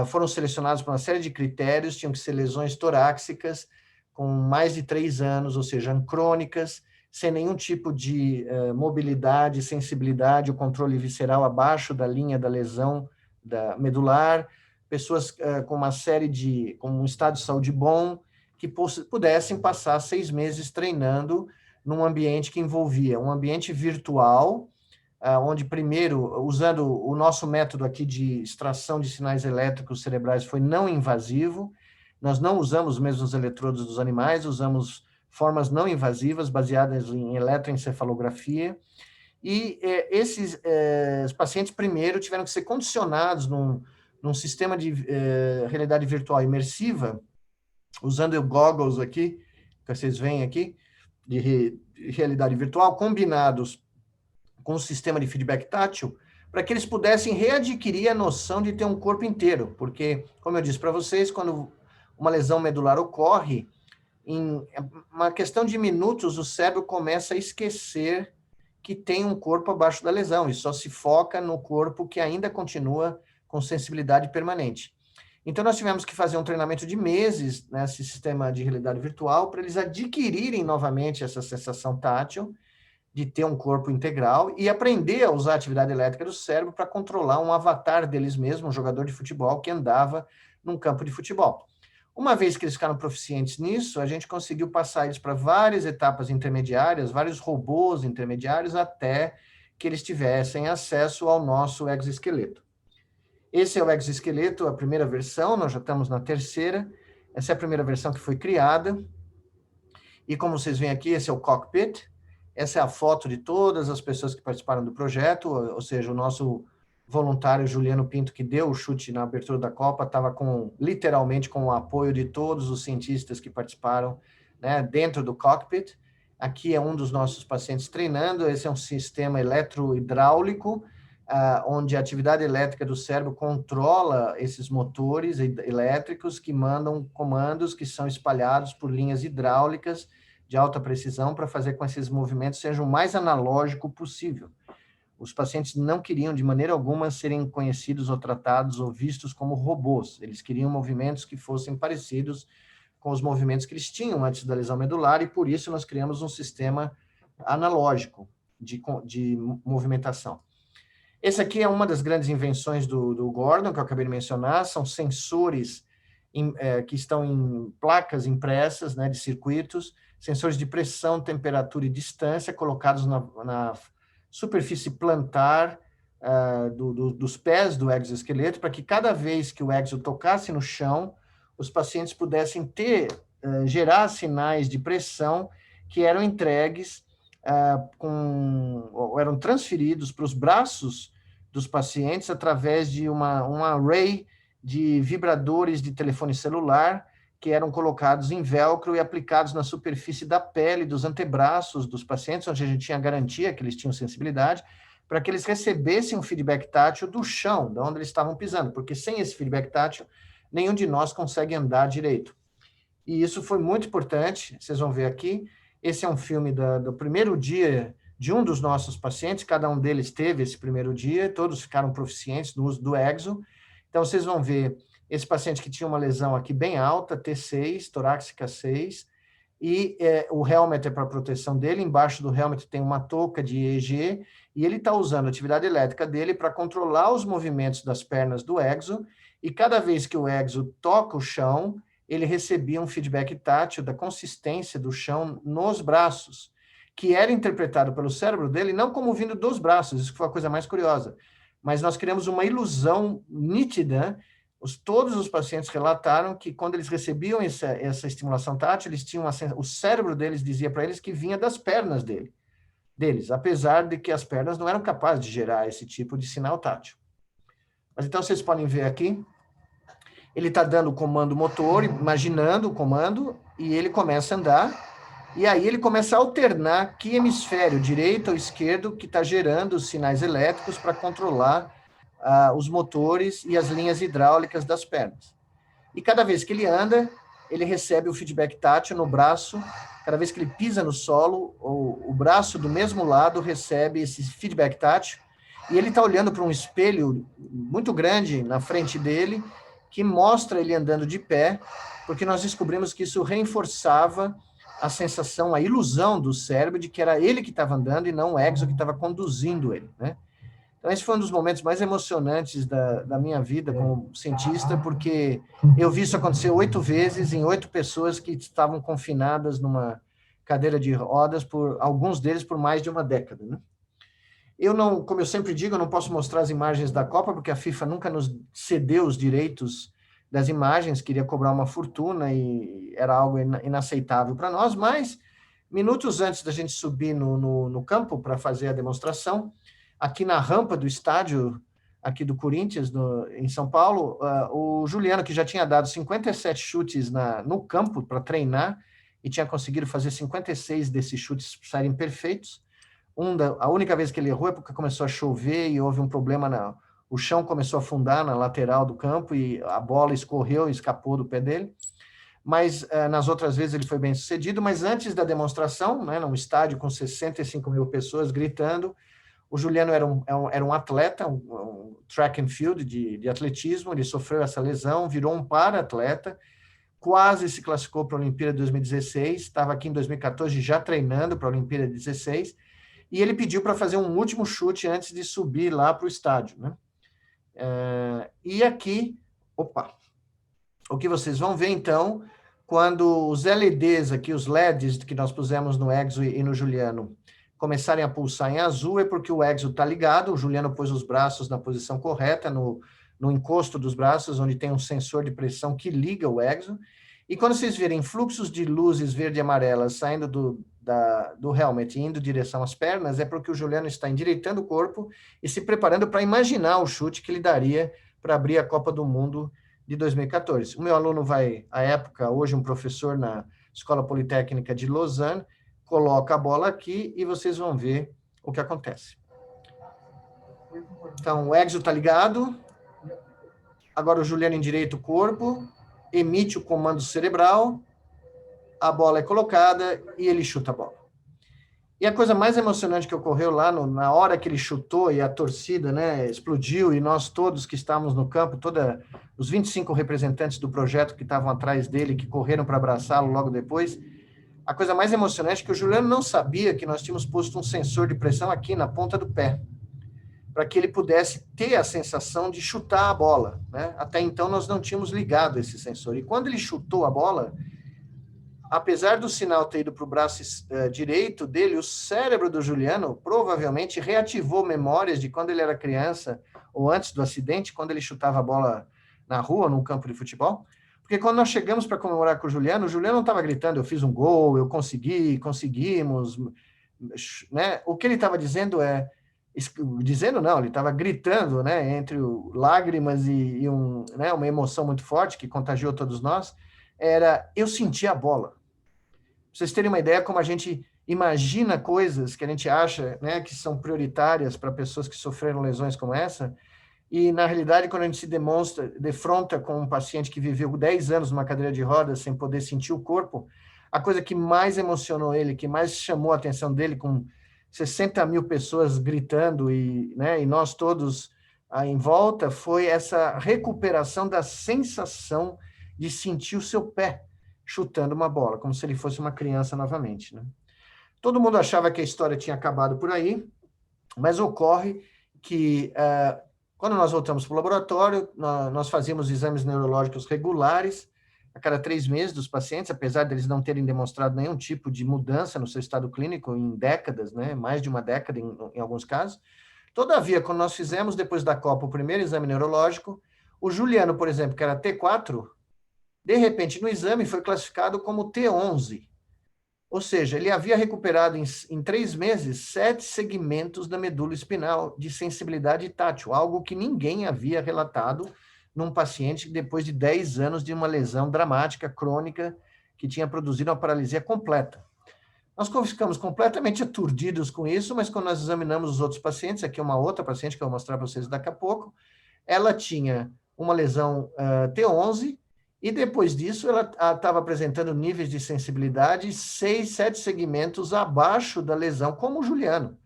foram selecionados por uma série de critérios, tinham que ser lesões torácicas com mais de 3 anos, ou seja, crônicas, sem nenhum tipo de mobilidade, sensibilidade, o controle visceral abaixo da linha da lesão da medular, pessoas com uma série com um estado de saúde bom, que pudessem passar 6 meses treinando num ambiente que envolvia um ambiente virtual, onde primeiro, usando o nosso método aqui de extração de sinais elétricos cerebrais, foi não invasivo, nós não usamos os mesmos eletrodos dos animais, usamos formas não invasivas baseadas em eletroencefalografia, e esses pacientes primeiro tiveram que ser condicionados num sistema de realidade virtual imersiva, usando o goggles aqui, que vocês veem aqui, de realidade virtual, combinados com um sistema de feedback tátil, para que eles pudessem readquirir a noção de ter um corpo inteiro, porque, como eu disse para vocês, quando uma lesão medular ocorre, em uma questão de minutos, o cérebro começa a esquecer que tem um corpo abaixo da lesão, e só se foca no corpo que ainda continua com sensibilidade permanente. Então, nós tivemos que fazer um treinamento de meses nesse sistema de realidade virtual para eles adquirirem novamente essa sensação tátil de ter um corpo integral e aprender a usar a atividade elétrica do cérebro para controlar um avatar deles mesmos, um jogador de futebol que andava num campo de futebol. Uma vez que eles ficaram proficientes nisso, a gente conseguiu passar eles para várias etapas intermediárias, vários robôs intermediários, até que eles tivessem acesso ao nosso exoesqueleto. Esse é o exoesqueleto, a primeira versão, nós já estamos na 3ª. Essa é a primeira versão que foi criada. E como vocês veem aqui, esse é o cockpit. Essa é a foto de todas as pessoas que participaram do projeto, ou seja, o nosso voluntário Juliano Pinto, que deu o chute na abertura da Copa, estava literalmente com o apoio de todos os cientistas que participaram, né, dentro do cockpit. Aqui é um dos nossos pacientes treinando. Esse é um sistema eletrohidráulico, onde a atividade elétrica do cérebro controla esses motores elétricos que mandam comandos que são espalhados por linhas hidráulicas de alta precisão para fazer com que esses movimentos sejam o mais analógico possível. Os pacientes não queriam, de maneira alguma, serem conhecidos ou tratados ou vistos como robôs. Eles queriam movimentos que fossem parecidos com os movimentos que eles tinham antes da lesão medular, e por isso nós criamos um sistema analógico de movimentação. Esse aqui é uma das grandes invenções do Gordon, que eu acabei de mencionar, são sensores que estão em placas impressas, né, de circuitos, sensores de pressão, temperatura e distância, colocados na superfície plantar dos pés do exoesqueleto, para que cada vez que o exo tocasse no chão, os pacientes pudessem gerar sinais de pressão que eram entregues, eram transferidos para os braços dos pacientes através de um array de vibradores de telefone celular que eram colocados em velcro e aplicados na superfície da pele dos antebraços dos pacientes, onde a gente tinha garantia que eles tinham sensibilidade, para que eles recebessem um feedback tátil do chão, de onde eles estavam pisando, porque sem esse feedback tátil, nenhum de nós consegue andar direito. E isso foi muito importante, vocês vão ver aqui. Esse é um filme do primeiro dia de um dos nossos pacientes, cada um deles teve esse primeiro dia, todos ficaram proficientes no uso do exo. Então, vocês vão ver esse paciente que tinha uma lesão aqui bem alta, T6, torácica 6, e o helmet é para proteção dele, embaixo do helmet tem uma touca de EEG, e ele está usando a atividade elétrica dele para controlar os movimentos das pernas do exo, e cada vez que o exo toca o chão, ele recebia um feedback tátil da consistência do chão nos braços, que era interpretado pelo cérebro dele não como vindo dos braços, isso foi a coisa mais curiosa, mas nós criamos uma ilusão nítida. Todos os pacientes relataram que quando eles recebiam essa estimulação tátil, eles tinham o cérebro deles dizia para eles que vinha das pernas deles, apesar de que as pernas não eram capazes de gerar esse tipo de sinal tátil. Mas então vocês podem ver aqui, ele está dando o comando motor, imaginando o comando, e ele começa a andar, e aí ele começa a alternar que hemisfério, direito ou esquerdo, que está gerando os sinais elétricos para controlar os motores e as linhas hidráulicas das pernas. E cada vez que ele anda, ele recebe o feedback tátil no braço. Cada vez que ele pisa no solo, o braço do mesmo lado recebe esse feedback tátil, e ele está olhando para um espelho muito grande na frente dele, que mostra ele andando de pé, porque nós descobrimos que isso reforçava a sensação, a ilusão do cérebro de que era ele que estava andando e não o exo que estava conduzindo ele, né? Então, esse foi um dos momentos mais emocionantes da minha vida como cientista, porque eu vi isso acontecer 8 vezes em 8 pessoas que estavam confinadas numa cadeira de rodas, alguns deles por mais de uma década, né? Como eu sempre digo, eu não posso mostrar as imagens da Copa, porque a FIFA nunca nos cedeu os direitos das imagens, queria cobrar uma fortuna e era algo inaceitável para nós, mas minutos antes da gente subir no campo para fazer a demonstração, aqui na rampa do estádio, aqui do Corinthians, em São Paulo, o Juliano, que já tinha dado 57 chutes no campo para treinar, e tinha conseguido fazer 56 desses chutes saírem perfeitos. A única vez que ele errou é porque começou a chover e houve um problema, o chão começou a afundar na lateral do campo e a bola escorreu e escapou do pé dele. Mas nas outras vezes ele foi bem sucedido. Mas antes da demonstração, né, num estádio com 65 mil pessoas gritando, o Juliano era um atleta, um track and field de atletismo, ele sofreu essa lesão, virou um para-atleta, quase se classificou para a Olimpíada de 2016, estava aqui em 2014 já treinando para a Olimpíada de 2016, e ele pediu para fazer um último chute antes de subir lá para o estádio, né? E aqui, o que vocês vão ver então, quando os LEDs aqui, os LEDs que nós pusemos no Exo e no Juliano, começarem a pulsar em azul, é porque o Exo está ligado, o Juliano pôs os braços na posição correta, no encosto dos braços, onde tem um sensor de pressão que liga o Exo, e quando vocês verem fluxos de luzes verde e amarelas saindo do helmet indo em direção às pernas, é porque o Juliano está endireitando o corpo e se preparando para imaginar o chute que ele daria para abrir a Copa do Mundo de 2014. O meu aluno vai, à época, hoje um professor na Escola Politécnica de Lausanne, coloca a bola aqui e vocês vão ver o que acontece. Então, o exo está ligado, agora o Juliano endireita o corpo, emite o comando cerebral, a bola é colocada e ele chuta a bola. E a coisa mais emocionante que ocorreu lá, na hora que ele chutou e a torcida, né, explodiu, e nós todos que estávamos no campo, os 25 representantes do projeto que estavam atrás dele, que correram para abraçá-lo logo depois, a coisa mais emocionante é que o Juliano não sabia que nós tínhamos posto um sensor de pressão aqui na ponta do pé, para que ele pudesse ter a sensação de chutar a bola, né? Até então nós não tínhamos ligado esse sensor. E quando ele chutou a bola, apesar do sinal ter ido para o braço direito dele, o cérebro do Juliano provavelmente reativou memórias de quando ele era criança, ou antes do acidente, quando ele chutava a bola na rua, num campo de futebol. Porque quando nós chegamos para comemorar com o Juliano não estava gritando, eu fiz um gol, eu consegui, conseguimos, né? O que ele estava dizendo ele estava gritando, né, entre lágrimas e né, uma emoção muito forte que contagiou todos nós, eu senti a bola. Pra vocês terem uma ideia como a gente imagina coisas que a gente acha, né, que são prioritárias para pessoas que sofreram lesões como essa, e na realidade quando a gente se defronta com um paciente que viveu 10 anos numa cadeira de rodas sem poder sentir o corpo, a coisa que mais emocionou ele, que mais chamou a atenção dele, com 60 mil pessoas gritando né, e nós todos em volta, foi essa recuperação da sensação de sentir o seu pé chutando uma bola, como se ele fosse uma criança novamente, né? Todo mundo achava que a história tinha acabado por aí, mas ocorre que, quando nós voltamos para o laboratório, nós fazíamos exames neurológicos regulares, a cada 3 meses dos pacientes, apesar deles não terem demonstrado nenhum tipo de mudança no seu estado clínico em décadas, né? Mais de uma década em alguns casos. Todavia, quando nós fizemos, depois da Copa, o primeiro exame neurológico, o Juliano, por exemplo, que era T4, de repente, no exame, foi classificado como T11. Ou seja, ele havia recuperado em 3 meses 7 segmentos da medula espinal de sensibilidade tátil, algo que ninguém havia relatado num paciente depois de 10 anos de uma lesão dramática, crônica, que tinha produzido uma paralisia completa. Nós ficamos completamente aturdidos com isso, mas quando nós examinamos os outros pacientes, aqui uma outra paciente que eu vou mostrar para vocês daqui a pouco, ela tinha uma lesão T11, e depois disso ela estava apresentando níveis de sensibilidade 6, 7 segmentos abaixo da lesão, como o Juliano.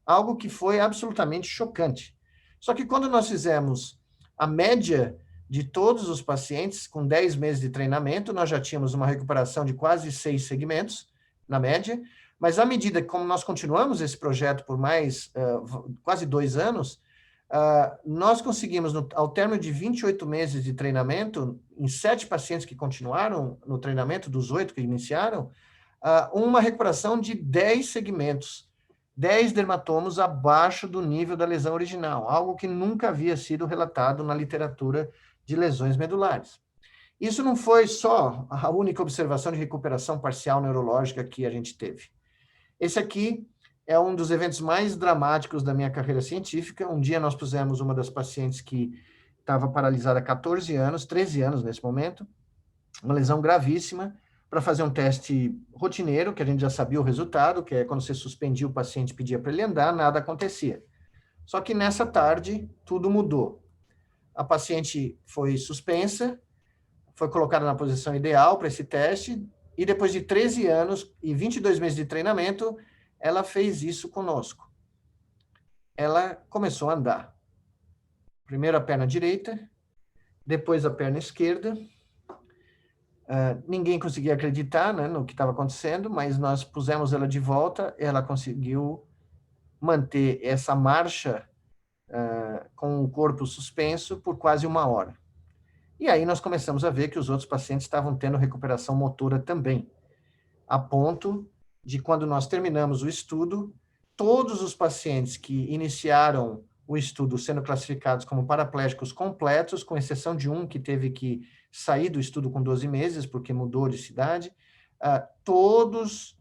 Algo que foi absolutamente chocante. Só que quando nós fizemos a média de todos os pacientes, com 10 meses de treinamento, nós já tínhamos uma recuperação de quase 6 segmentos, na média, mas à medida que, como nós continuamos esse projeto por mais quase 2 anos, nós conseguimos, ao término de 28 meses de treinamento, em 7 pacientes que continuaram no treinamento, dos 8 que iniciaram, uma recuperação de 10 segmentos, 10 dermatomos abaixo do nível da lesão original, algo que nunca havia sido relatado na literatura de lesões medulares. Isso não foi só a única observação de recuperação parcial neurológica que a gente teve. Esse aqui é um dos eventos mais dramáticos da minha carreira científica. Um dia nós pusemos uma das pacientes que estava paralisada há 14 anos, 13 anos nesse momento, uma lesão gravíssima, para fazer um teste rotineiro, que a gente já sabia o resultado, que é quando você suspendia o paciente e pedia para ele andar, nada acontecia. Só que nessa tarde, tudo mudou. A paciente foi suspensa, foi colocada na posição ideal para esse teste, e depois de 13 anos e 22 meses de treinamento, ela fez isso conosco. Ela começou a andar. Primeiro a perna direita, depois a perna esquerda. Ninguém conseguia acreditar, né, no que estava acontecendo, mas nós pusemos ela de volta, ela conseguiu manter essa marcha com o corpo suspenso por quase 1 hora. E aí nós começamos a ver que os outros pacientes estavam tendo recuperação motora também, a ponto de, quando nós terminamos o estudo, todos os pacientes que iniciaram o estudo sendo classificados como paraplégicos completos, com exceção de um que teve que sair do estudo com 12 meses, porque mudou de cidade, todos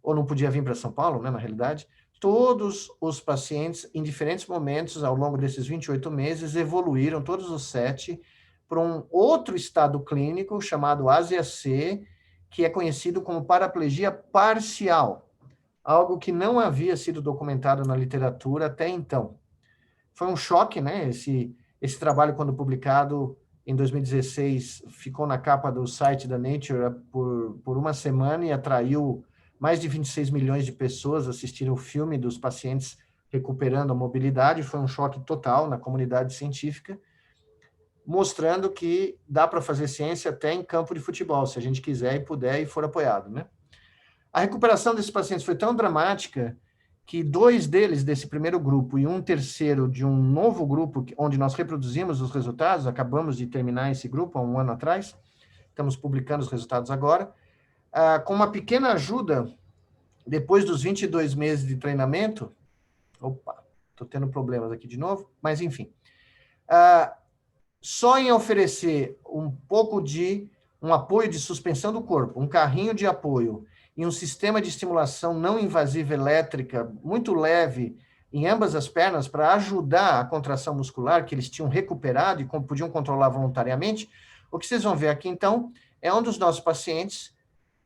ou não podia vir para São Paulo, né, na realidade, todos os pacientes, em diferentes momentos, ao longo desses 28 meses, evoluíram, todos os 7, para um outro estado clínico chamado ASIA-C, que é conhecido como paraplegia parcial, algo que não havia sido documentado na literatura até então. Foi um choque, né? Esse trabalho, quando publicado em 2016, ficou na capa do site da Nature por uma semana e atraiu mais de 26 milhões de pessoas a assistirem o filme dos pacientes recuperando a mobilidade. Foi um choque total na comunidade científica, mostrando que dá para fazer ciência até em campo de futebol, se a gente quiser e puder e for apoiado, né? A recuperação desses pacientes foi tão dramática que 2 deles desse primeiro grupo e um terceiro de um novo grupo, onde nós reproduzimos os resultados, acabamos de terminar esse grupo há um ano atrás, estamos publicando os resultados agora, com uma pequena ajuda, depois dos 22 meses de treinamento, estou tendo problemas aqui de novo, mas enfim, só em oferecer um pouco de um apoio de suspensão do corpo, um carrinho de apoio e um sistema de estimulação não invasiva elétrica muito leve em ambas as pernas para ajudar a contração muscular que eles tinham recuperado e podiam controlar voluntariamente, o que vocês vão ver aqui, então, é um dos nossos pacientes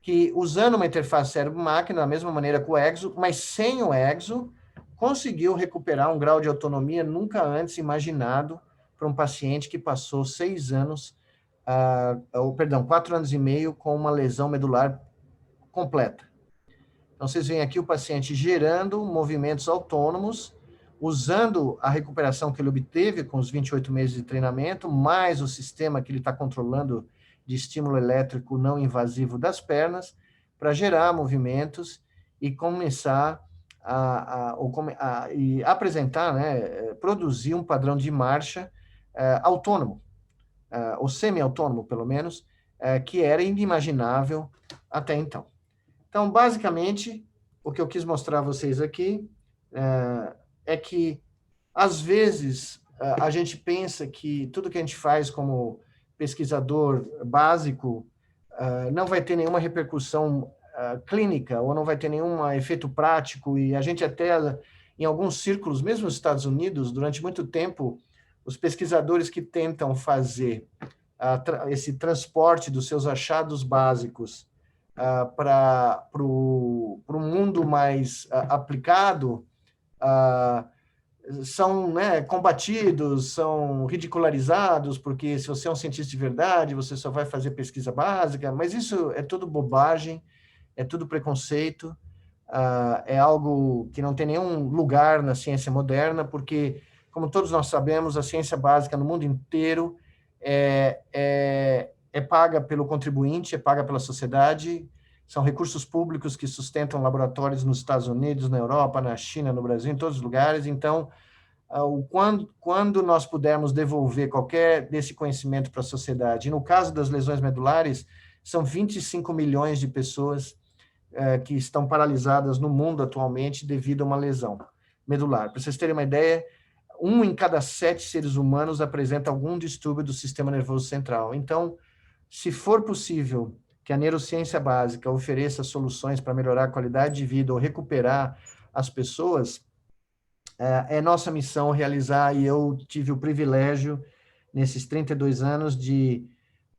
que, usando uma interface cérebro-máquina, da mesma maneira que o Exo, mas sem o Exo, conseguiu recuperar um grau de autonomia nunca antes imaginado para um paciente que passou 6 anos, 4 anos e meio com uma lesão medular completa. Então, vocês veem aqui o paciente gerando movimentos autônomos, usando a recuperação que ele obteve com os 28 meses de treinamento, mais o sistema que ele está controlando de estímulo elétrico não invasivo das pernas, para gerar movimentos e começar e apresentar, né, produzir um padrão de marcha autônomo, ou semi-autônomo, pelo menos, que era inimaginável até então. Então, basicamente, o que eu quis mostrar a vocês aqui é que, às vezes, a gente pensa que tudo que a gente faz como pesquisador básico não vai ter nenhuma repercussão clínica ou não vai ter nenhum efeito prático, e a gente até, em alguns círculos, mesmo nos Estados Unidos, durante muito tempo, os pesquisadores que tentam fazer esse transporte dos seus achados básicos para o mundo mais aplicado, são, né, combatidos, são ridicularizados, porque se você é um cientista de verdade, você só vai fazer pesquisa básica, mas isso é tudo bobagem, é tudo preconceito, é algo que não tem nenhum lugar na ciência moderna, porque, como todos nós sabemos, a ciência básica no mundo inteiro é paga pelo contribuinte, é paga pela sociedade, são recursos públicos que sustentam laboratórios nos Estados Unidos, na Europa, na China, no Brasil, em todos os lugares. Então, quando nós pudermos devolver qualquer desse conhecimento para a sociedade, e no caso das lesões medulares, são 25 milhões de pessoas que estão paralisadas no mundo atualmente devido a uma lesão medular. Para vocês terem uma ideia, 1 em cada 7 seres humanos apresenta algum distúrbio do sistema nervoso central. Então, se for possível que a neurociência básica ofereça soluções para melhorar a qualidade de vida ou recuperar as pessoas, é nossa missão realizar, e eu tive o privilégio, nesses 32 anos, de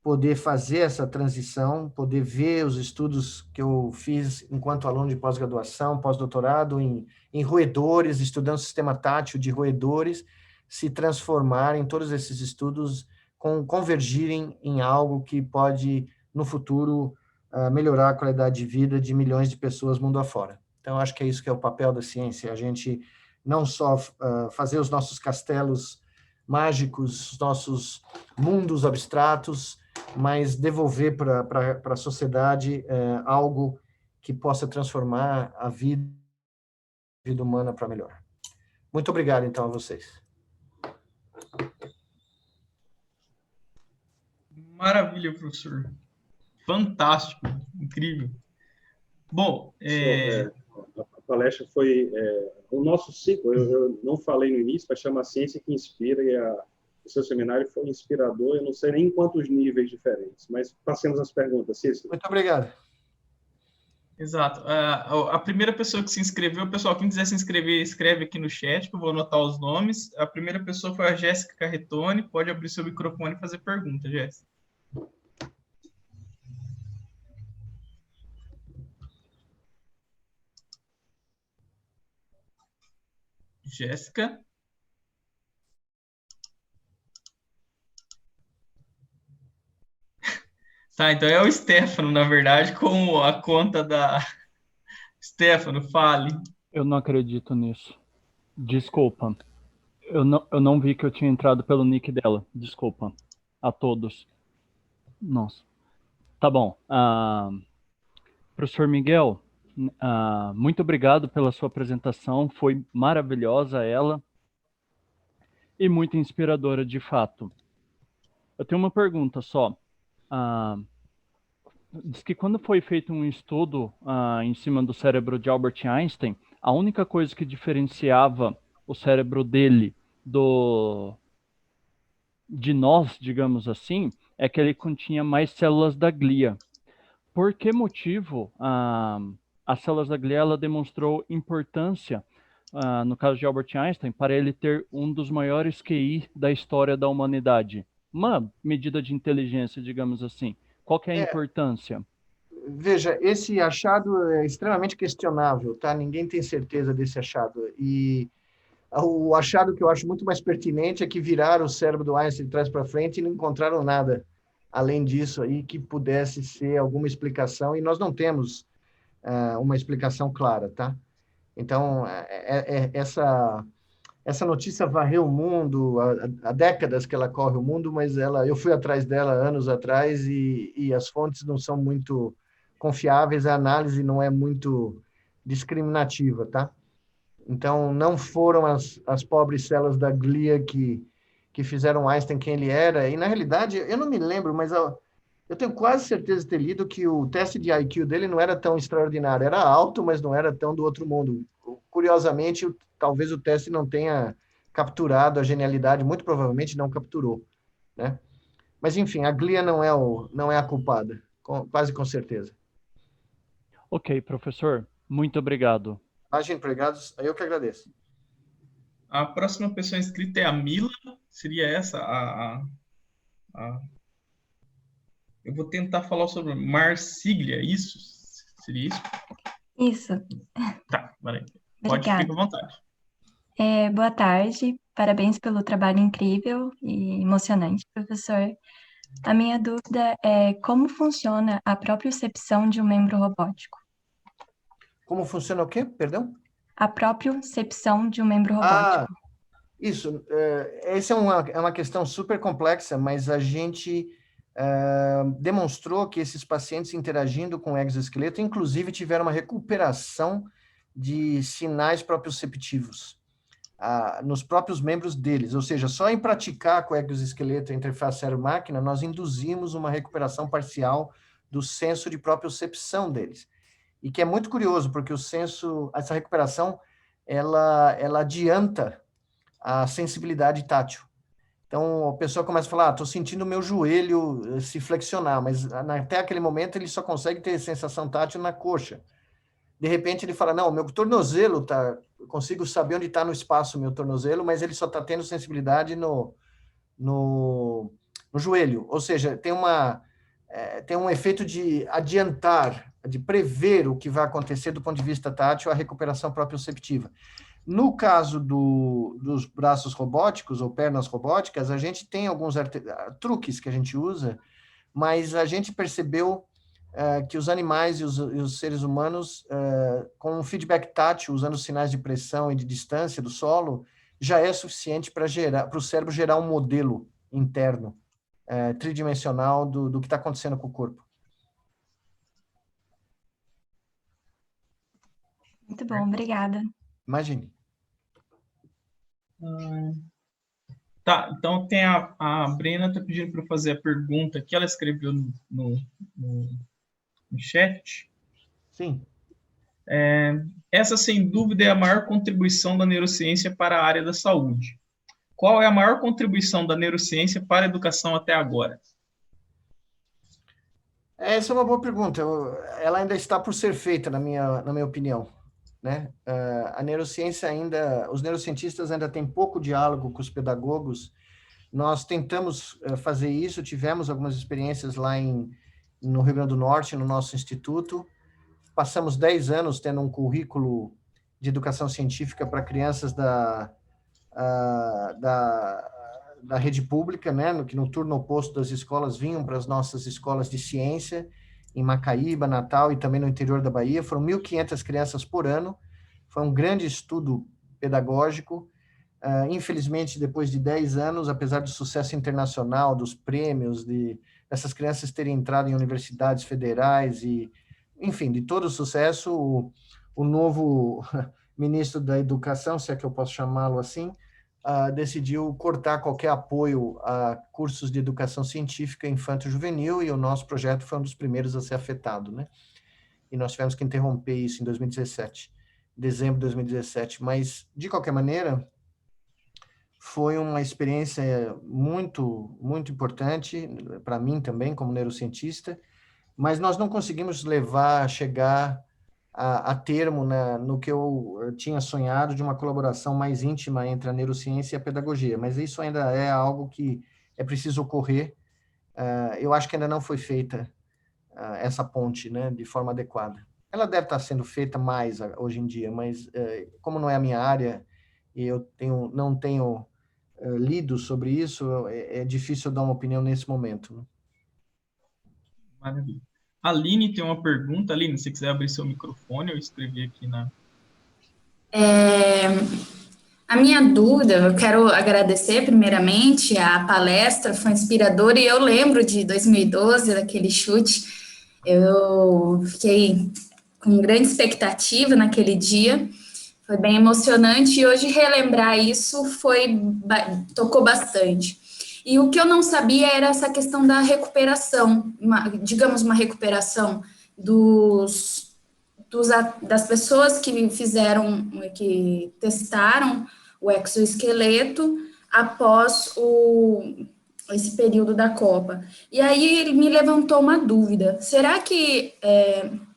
poder fazer essa transição, poder ver os estudos que eu fiz enquanto aluno de pós-graduação, pós-doutorado, em roedores, estudando o sistema tátil de roedores, se transformarem, todos esses estudos, convergirem em algo que pode, no futuro, melhorar a qualidade de vida de milhões de pessoas mundo afora. Então, acho que é isso que é o papel da ciência, a gente não só fazer os nossos castelos mágicos, os nossos mundos abstratos, mas devolver para a sociedade algo que possa transformar a vida humana para melhor. Muito obrigado, então, a vocês. Maravilha, professor. Fantástico, incrível. Bom, a palestra foi o nosso ciclo. Eu não falei no início, mas chama Ciência que Inspira, e o seu seminário foi inspirador. Eu não sei nem em quantos níveis diferentes, mas passemos as perguntas, Cícero. Muito obrigado. Exato. A primeira pessoa que se inscreveu, pessoal, quem quiser se inscrever, escreve aqui no chat, que eu vou anotar os nomes. A primeira pessoa foi a Jéssica Carretone. Pode abrir seu microfone e fazer pergunta, Jéssica. Jéssica? Tá, então é o Stefano, na verdade, com a conta da... Stefano, fale. Eu não acredito nisso. Desculpa. Eu não vi que eu tinha entrado pelo nick dela. Desculpa. A todos. Nossa. Tá bom. Professor Miguel, muito obrigado pela sua apresentação. Foi maravilhosa ela. E muito inspiradora, de fato. Eu tenho uma pergunta só. Diz que quando foi feito um estudo em cima do cérebro de Albert Einstein, a única coisa que diferenciava o cérebro dele de nós, digamos assim, é que ele continha mais células da glia. Por que motivo as células da glia ela demonstrou importância, no caso de Albert Einstein, para ele ter um dos maiores QI da história da humanidade? Uma medida de inteligência, digamos assim. Qual que é a importância? Veja, esse achado é extremamente questionável, tá? Ninguém tem certeza desse achado. E o achado que eu acho muito mais pertinente é que viraram o cérebro do Einstein de trás para frente e não encontraram nada além disso aí que pudesse ser alguma explicação, e nós não temos uma explicação clara, tá? Então, essa notícia varreu o mundo, há décadas que ela corre o mundo, mas eu fui atrás dela anos atrás e as fontes não são muito confiáveis, a análise não é muito discriminativa, tá? Então, não foram as pobres células da glia que fizeram Einstein quem ele era, e na realidade, eu não me lembro, mas eu tenho quase certeza de ter lido que o teste de IQ dele não era tão extraordinário, era alto, mas não era tão do outro mundo. Curiosamente, talvez o teste não tenha capturado a genialidade, muito provavelmente não capturou, né? Mas, enfim, a glia não é a culpada, quase com certeza. Ok, professor, muito obrigado. Imagem empregados, eu que agradeço. A próxima pessoa inscrita é a Mila, seria essa Eu vou tentar falar sobre Marsiglia, isso? Seria isso? Isso. Tá, valeu. Pode Obrigada. ficar à vontade. Boa tarde, parabéns pelo trabalho incrível e emocionante, professor. A minha dúvida é como funciona a propriocepção de um membro robótico? Como funciona o quê? Perdão? A propriocepção de um membro robótico. Isso. Essa é uma questão super complexa, mas a gente demonstrou que esses pacientes interagindo com o exoesqueleto, inclusive, tiveram uma recuperação de sinais proprioceptivos nos próprios membros deles. Ou seja, só em praticar com o exoesqueleto a interface cérebro-máquina, nós induzimos uma recuperação parcial do senso de propriocepção deles. E que é muito curioso, porque essa recuperação, ela adianta a sensibilidade tátil. Então, a pessoa começa a falar, estou sentindo o meu joelho se flexionar, mas até aquele momento ele só consegue ter sensação tátil na coxa. De repente ele fala, não, meu tornozelo eu consigo saber onde está no espaço o meu tornozelo, mas ele só está tendo sensibilidade no joelho. Ou seja, tem um efeito de adiantar, de prever o que vai acontecer do ponto de vista tátil, a recuperação proprioceptiva. No caso dos braços robóticos ou pernas robóticas, a gente tem alguns truques que a gente usa, mas a gente percebeu que os animais e os seres humanos, com um feedback tátil, usando sinais de pressão e de distância do solo, já é suficiente para o cérebro gerar um modelo interno, tridimensional do que está acontecendo com o corpo. Muito bom, obrigada. Imagine. Tá, então tem a Brena está pedindo para eu fazer a pergunta que ela escreveu no chat. Sim. Essa, sem dúvida, é a maior contribuição da neurociência para a área da saúde. Qual é a maior contribuição da neurociência para a educação até agora? Essa é uma boa pergunta. Ela ainda está por ser feita, na minha opinião, né? A neurociência ainda, os neurocientistas ainda têm pouco diálogo com os pedagogos. Nós tentamos fazer isso, tivemos algumas experiências lá no Rio Grande do Norte, no nosso instituto. Passamos 10 anos tendo um currículo de educação científica para crianças da rede pública, né, que no turno oposto das escolas vinham para as nossas escolas de ciência, em Macaíba, Natal e também no interior da Bahia. Foram 1.500 crianças por ano. Foi um grande estudo pedagógico. Infelizmente, depois de 10 anos, apesar do sucesso internacional, dos prêmios, dessas crianças terem entrado em universidades federais e, enfim, de todo o sucesso, o novo ministro da Educação, se é que eu posso chamá-lo assim, decidiu cortar qualquer apoio a cursos de educação científica infanto-juvenil, e o nosso projeto foi um dos primeiros a ser afetado, né? E nós tivemos que interromper isso em 2017, dezembro de 2017. Mas, de qualquer maneira, foi uma experiência muito, muito importante para mim também, como neurocientista, mas nós não conseguimos chegar a termo, né, no que eu tinha sonhado de uma colaboração mais íntima entre a neurociência e a pedagogia, mas isso ainda é algo que é preciso ocorrer. Eu acho que ainda não foi feita essa ponte, né, de forma adequada. Ela deve estar sendo feita mais hoje em dia, mas como não é a minha área e eu não tenho lido sobre isso, é difícil dar uma opinião nesse momento, né? Maravilha. A Aline tem uma pergunta. Aline, se você quiser abrir seu microfone, eu escrevi aqui na... A minha dúvida, eu quero agradecer primeiramente a palestra, foi inspiradora, e eu lembro de 2012, daquele chute, eu fiquei com grande expectativa naquele dia, foi bem emocionante, e hoje relembrar isso tocou bastante. E o que eu não sabia era essa questão da recuperação, digamos, uma recuperação das pessoas que testaram o exoesqueleto após esse período da Copa. E aí ele me levantou uma dúvida. Será que...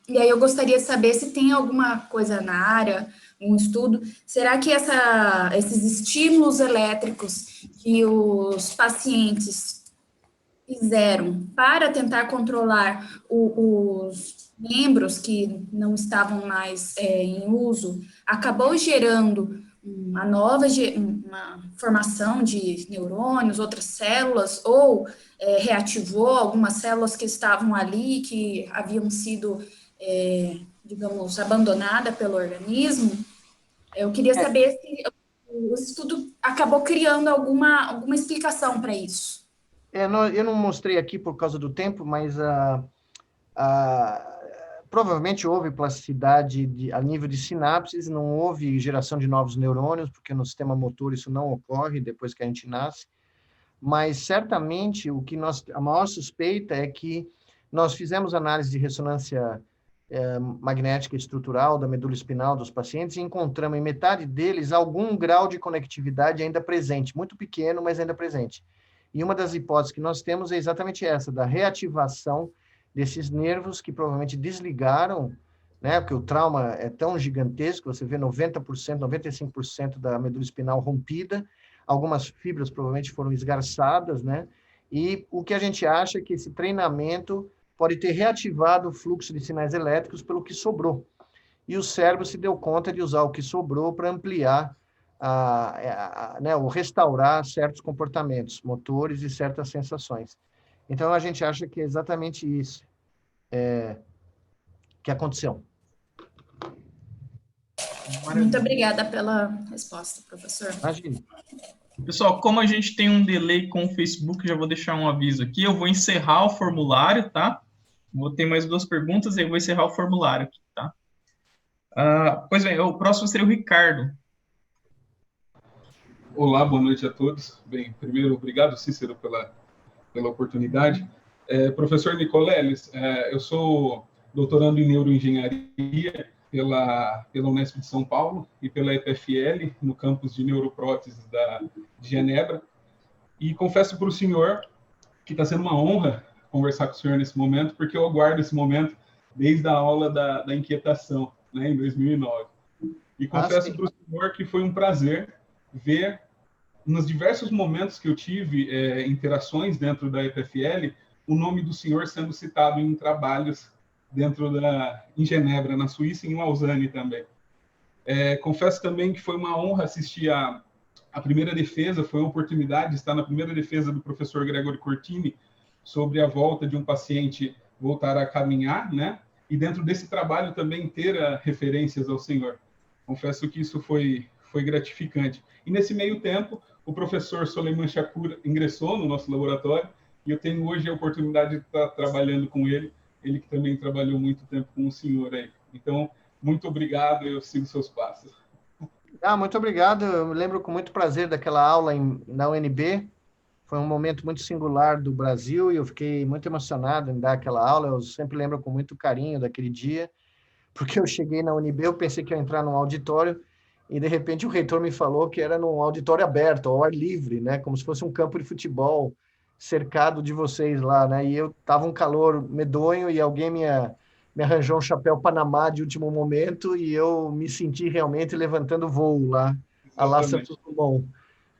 e aí eu gostaria de saber se tem alguma coisa na área, um estudo, será que esses estímulos elétricos que os pacientes fizeram para tentar controlar os membros que não estavam mais em uso, acabou gerando uma formação de neurônios, outras células, ou reativou algumas células que estavam ali, que haviam sido, digamos, abandonadas pelo organismo? Eu queria saber se o estudo acabou criando alguma explicação para isso. Eu não mostrei aqui por causa do tempo, mas provavelmente houve plasticidade a nível de sinapses, não houve geração de novos neurônios, porque no sistema motor isso não ocorre depois que a gente nasce, mas certamente a maior suspeita é que nós fizemos análise de ressonância magnética estrutural da medula espinal dos pacientes e encontramos em metade deles algum grau de conectividade ainda presente, muito pequeno, mas ainda presente. E uma das hipóteses que nós temos é exatamente essa, da reativação desses nervos que provavelmente desligaram, né, porque o trauma é tão gigantesco, você vê 90%, 95% da medula espinal rompida, algumas fibras provavelmente foram esgarçadas, né, e o que a gente acha é que esse treinamento pode ter reativado o fluxo de sinais elétricos pelo que sobrou. E o cérebro se deu conta de usar o que sobrou para ampliar, né, ou restaurar certos comportamentos motores e certas sensações. Então, a gente acha que é exatamente isso que aconteceu. Muito obrigada pela resposta, professor. Imagina. Pessoal, como a gente tem um delay com o Facebook, já vou deixar um aviso aqui. Eu vou encerrar o formulário, tá? Vou ter mais 2 perguntas e eu vou encerrar o formulário aqui, tá? Pois bem, o próximo seria o Ricardo. Olá, boa noite a todos. Bem, primeiro, obrigado, Cícero, pela oportunidade. Professor Nicoleles, eu sou doutorando em neuroengenharia pela Unesp de São Paulo e pela EPFL, no campus de neuropróteses de Genebra. E confesso para o senhor que está sendo uma honra conversar com o senhor nesse momento, porque eu aguardo esse momento desde a aula da inquietação, né, em 2009. E confesso para o senhor que foi um prazer ver, nos diversos momentos que eu tive interações dentro da EPFL, o nome do senhor sendo citado em trabalhos em Genebra, na Suíça, e em Lausanne também. Confesso também que foi uma honra assistir a primeira defesa, foi uma oportunidade de estar na primeira defesa do professor Gregory Cortini sobre a volta de um paciente voltar a caminhar, né? E dentro desse trabalho também ter referências ao senhor. Confesso que isso foi gratificante. E nesse meio tempo, o professor Soleiman Shakur ingressou no nosso laboratório e eu tenho hoje a oportunidade de estar trabalhando com ele que também trabalhou muito tempo com o senhor aí. Então, muito obrigado, eu sigo seus passos. Muito obrigado, eu me lembro com muito prazer daquela aula na UNB, foi um momento muito singular do Brasil e eu fiquei muito emocionado em dar aquela aula, eu sempre lembro com muito carinho daquele dia, porque eu cheguei na UNB, eu pensei que ia entrar num auditório e de repente o reitor me falou que era num auditório aberto, ao ar livre, né, como se fosse um campo de futebol cercado de vocês lá, né, e eu tava um calor medonho e alguém me arranjou um chapéu Panamá de último momento e eu me senti realmente levantando voo lá, a lá Santos Dumont,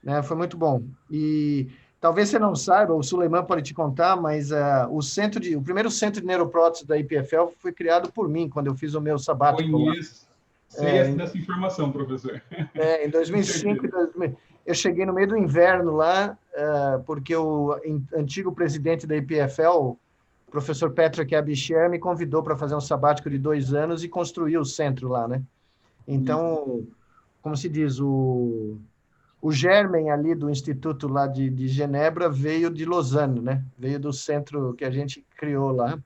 né? Foi muito bom. E talvez você não saiba, o Suleiman pode te contar, mas o primeiro centro de neuroprótese da IPFL foi criado por mim, quando eu fiz o meu sabático lá. Sei dessa informação, professor. Em 2005, eu cheguei no meio do inverno lá, porque o antigo presidente da IPFL, o professor Patrick Abisher, me convidou para fazer um sabático de 2 anos e construir o centro lá, né? Então, como se diz, o germen ali do instituto lá de Genebra veio de Lausanne, né? Veio do centro que a gente criou lá.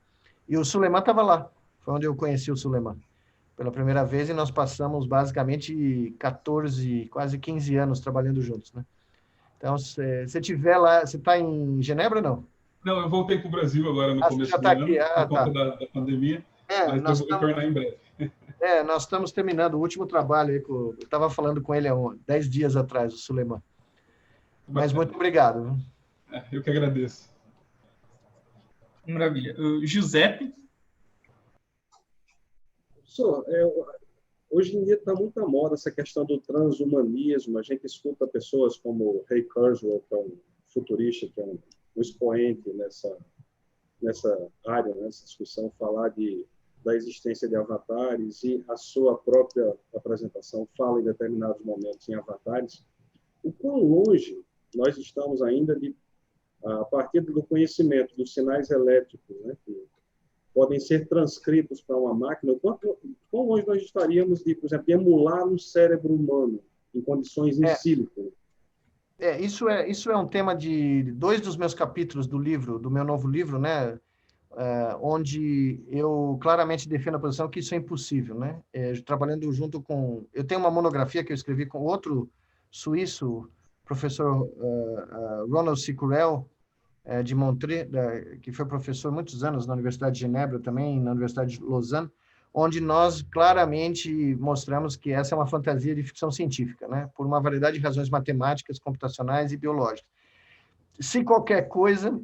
E o Suleiman estava lá. Foi onde eu conheci o Suleiman pela primeira vez e nós passamos basicamente 14, quase 15 anos trabalhando juntos, né? Então, se você estiver lá, você está em Genebra ou não? Não, eu voltei para o Brasil agora no começo do ano, por conta da pandemia, mas eu vou retornar em breve. Nós estamos terminando o último trabalho aí, eu estava falando com ele há 10 dias atrás, o Suleiman. Mas muito obrigado. Eu que agradeço. Maravilha. Giuseppe? Professor, hoje em dia está muito à moda essa questão do transhumanismo. A gente escuta pessoas como Ray Kurzweil, que é um futurista, que é um expoente nessa área, nessa discussão, falar da existência de avatares, e a sua própria apresentação fala em determinados momentos em avatares. O quão longe nós estamos ainda a partir do conhecimento dos sinais elétricos, né, que podem ser transcritos para uma máquina, quão longe nós estaríamos de, por exemplo, emular um cérebro humano em condições in silico? Isso é um tema de 2 dos meus capítulos do meu novo livro, né? Onde eu claramente defendo a posição que isso é impossível, né? Trabalhando junto com... Eu tenho uma monografia que eu escrevi com outro suíço, professor Ronald Sicurel, de Montreux, que foi professor muitos anos na Universidade de Genebra, também na Universidade de Lausanne, onde nós claramente mostramos que essa é uma fantasia de ficção científica, né? Por uma variedade de razões matemáticas, computacionais e biológicas. Se qualquer coisa,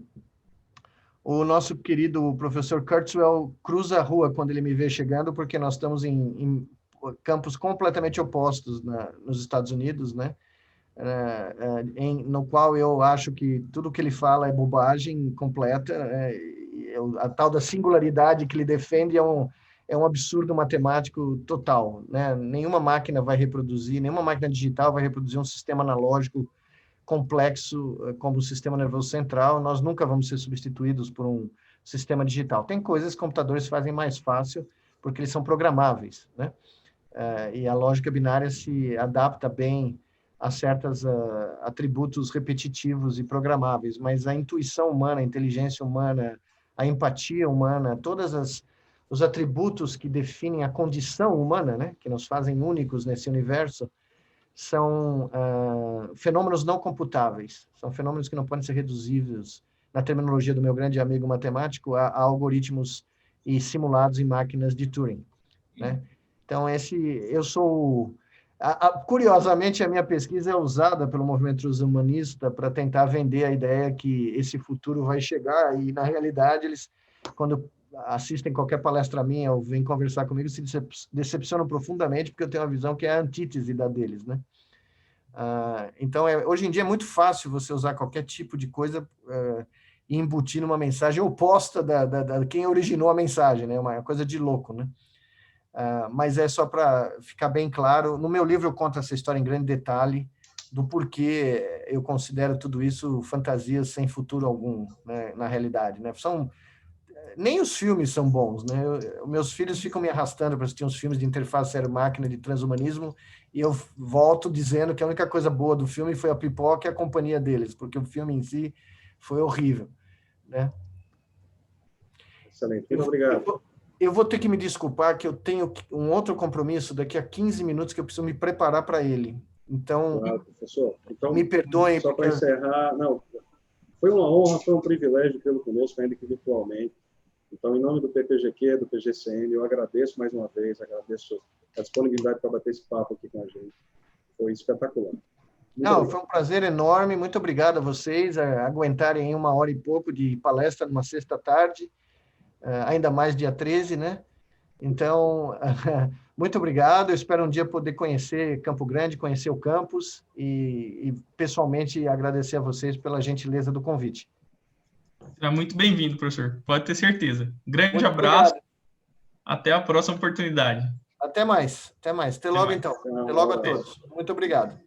o nosso querido professor Kurzweil cruza a rua quando ele me vê chegando, porque nós estamos em campos completamente opostos nos Estados Unidos, né? No qual eu acho que tudo que ele fala é bobagem completa, a tal da singularidade que ele defende é um absurdo matemático total, né? Nenhuma máquina digital vai reproduzir um sistema analógico complexo como o sistema nervoso central. Nós nunca vamos ser substituídos por um sistema digital. Tem coisas que computadores fazem mais fácil porque eles são programáveis, né? E a lógica binária se adapta bem a certos atributos repetitivos e programáveis, mas a intuição humana, a inteligência humana, a empatia humana, os atributos que definem a condição humana, né, que nos fazem únicos nesse universo, são fenômenos não computáveis, são fenômenos que não podem ser reduzidos, na terminologia do meu grande amigo matemático, a algoritmos e simulados em máquinas de Turing, né? Então, eu sou Curiosamente, a minha pesquisa é usada pelo movimento transhumanista para tentar vender a ideia que esse futuro vai chegar, e, na realidade, eles, quando assistem qualquer palestra minha ou vêm conversar comigo, se decepcionam profundamente, porque eu tenho uma visão que é a antítese da deles, né? Então, hoje em dia é muito fácil você usar qualquer tipo de coisa e embutir numa mensagem oposta da quem originou a mensagem, né? Uma coisa de louco, né? Mas é só para ficar bem claro. No meu livro eu conto essa história em grande detalhe do porquê eu considero tudo isso fantasias sem futuro algum, né, na realidade, né? Nem os filmes são bons, né? Meus filhos ficam me arrastando para assistir uns filmes de interface cérebro-máquina, de transhumanismo, e eu volto dizendo que a única coisa boa do filme foi a pipoca e a companhia deles, porque o filme em si foi horrível, né? Excelente, muito obrigado. Eu vou ter que me desculpar, que eu tenho um outro compromisso daqui a 15 minutos que eu preciso me preparar para ele. Então, claro, professor. Então, me perdoem. Só para encerrar, não, foi uma honra, foi um privilégio tê-lo conosco, ainda que virtualmente. Então, em nome do PPGQ, do PGCN, eu agradeço mais uma vez, agradeço a disponibilidade para bater esse papo aqui com a gente. Foi espetacular. Foi um prazer enorme. Muito obrigado a vocês a aguentarem 1 hora e pouco de palestra numa sexta-tarde, ainda mais dia 13, né? Então, muito obrigado. Eu espero um dia poder conhecer Campo Grande, conhecer o campus e pessoalmente agradecer a vocês pela gentileza do convite. Será muito bem-vindo, professor. Pode ter certeza. Grande muito abraço. Obrigado. Até a próxima oportunidade. Até mais. Até logo, então. Até logo a todos. Muito obrigado.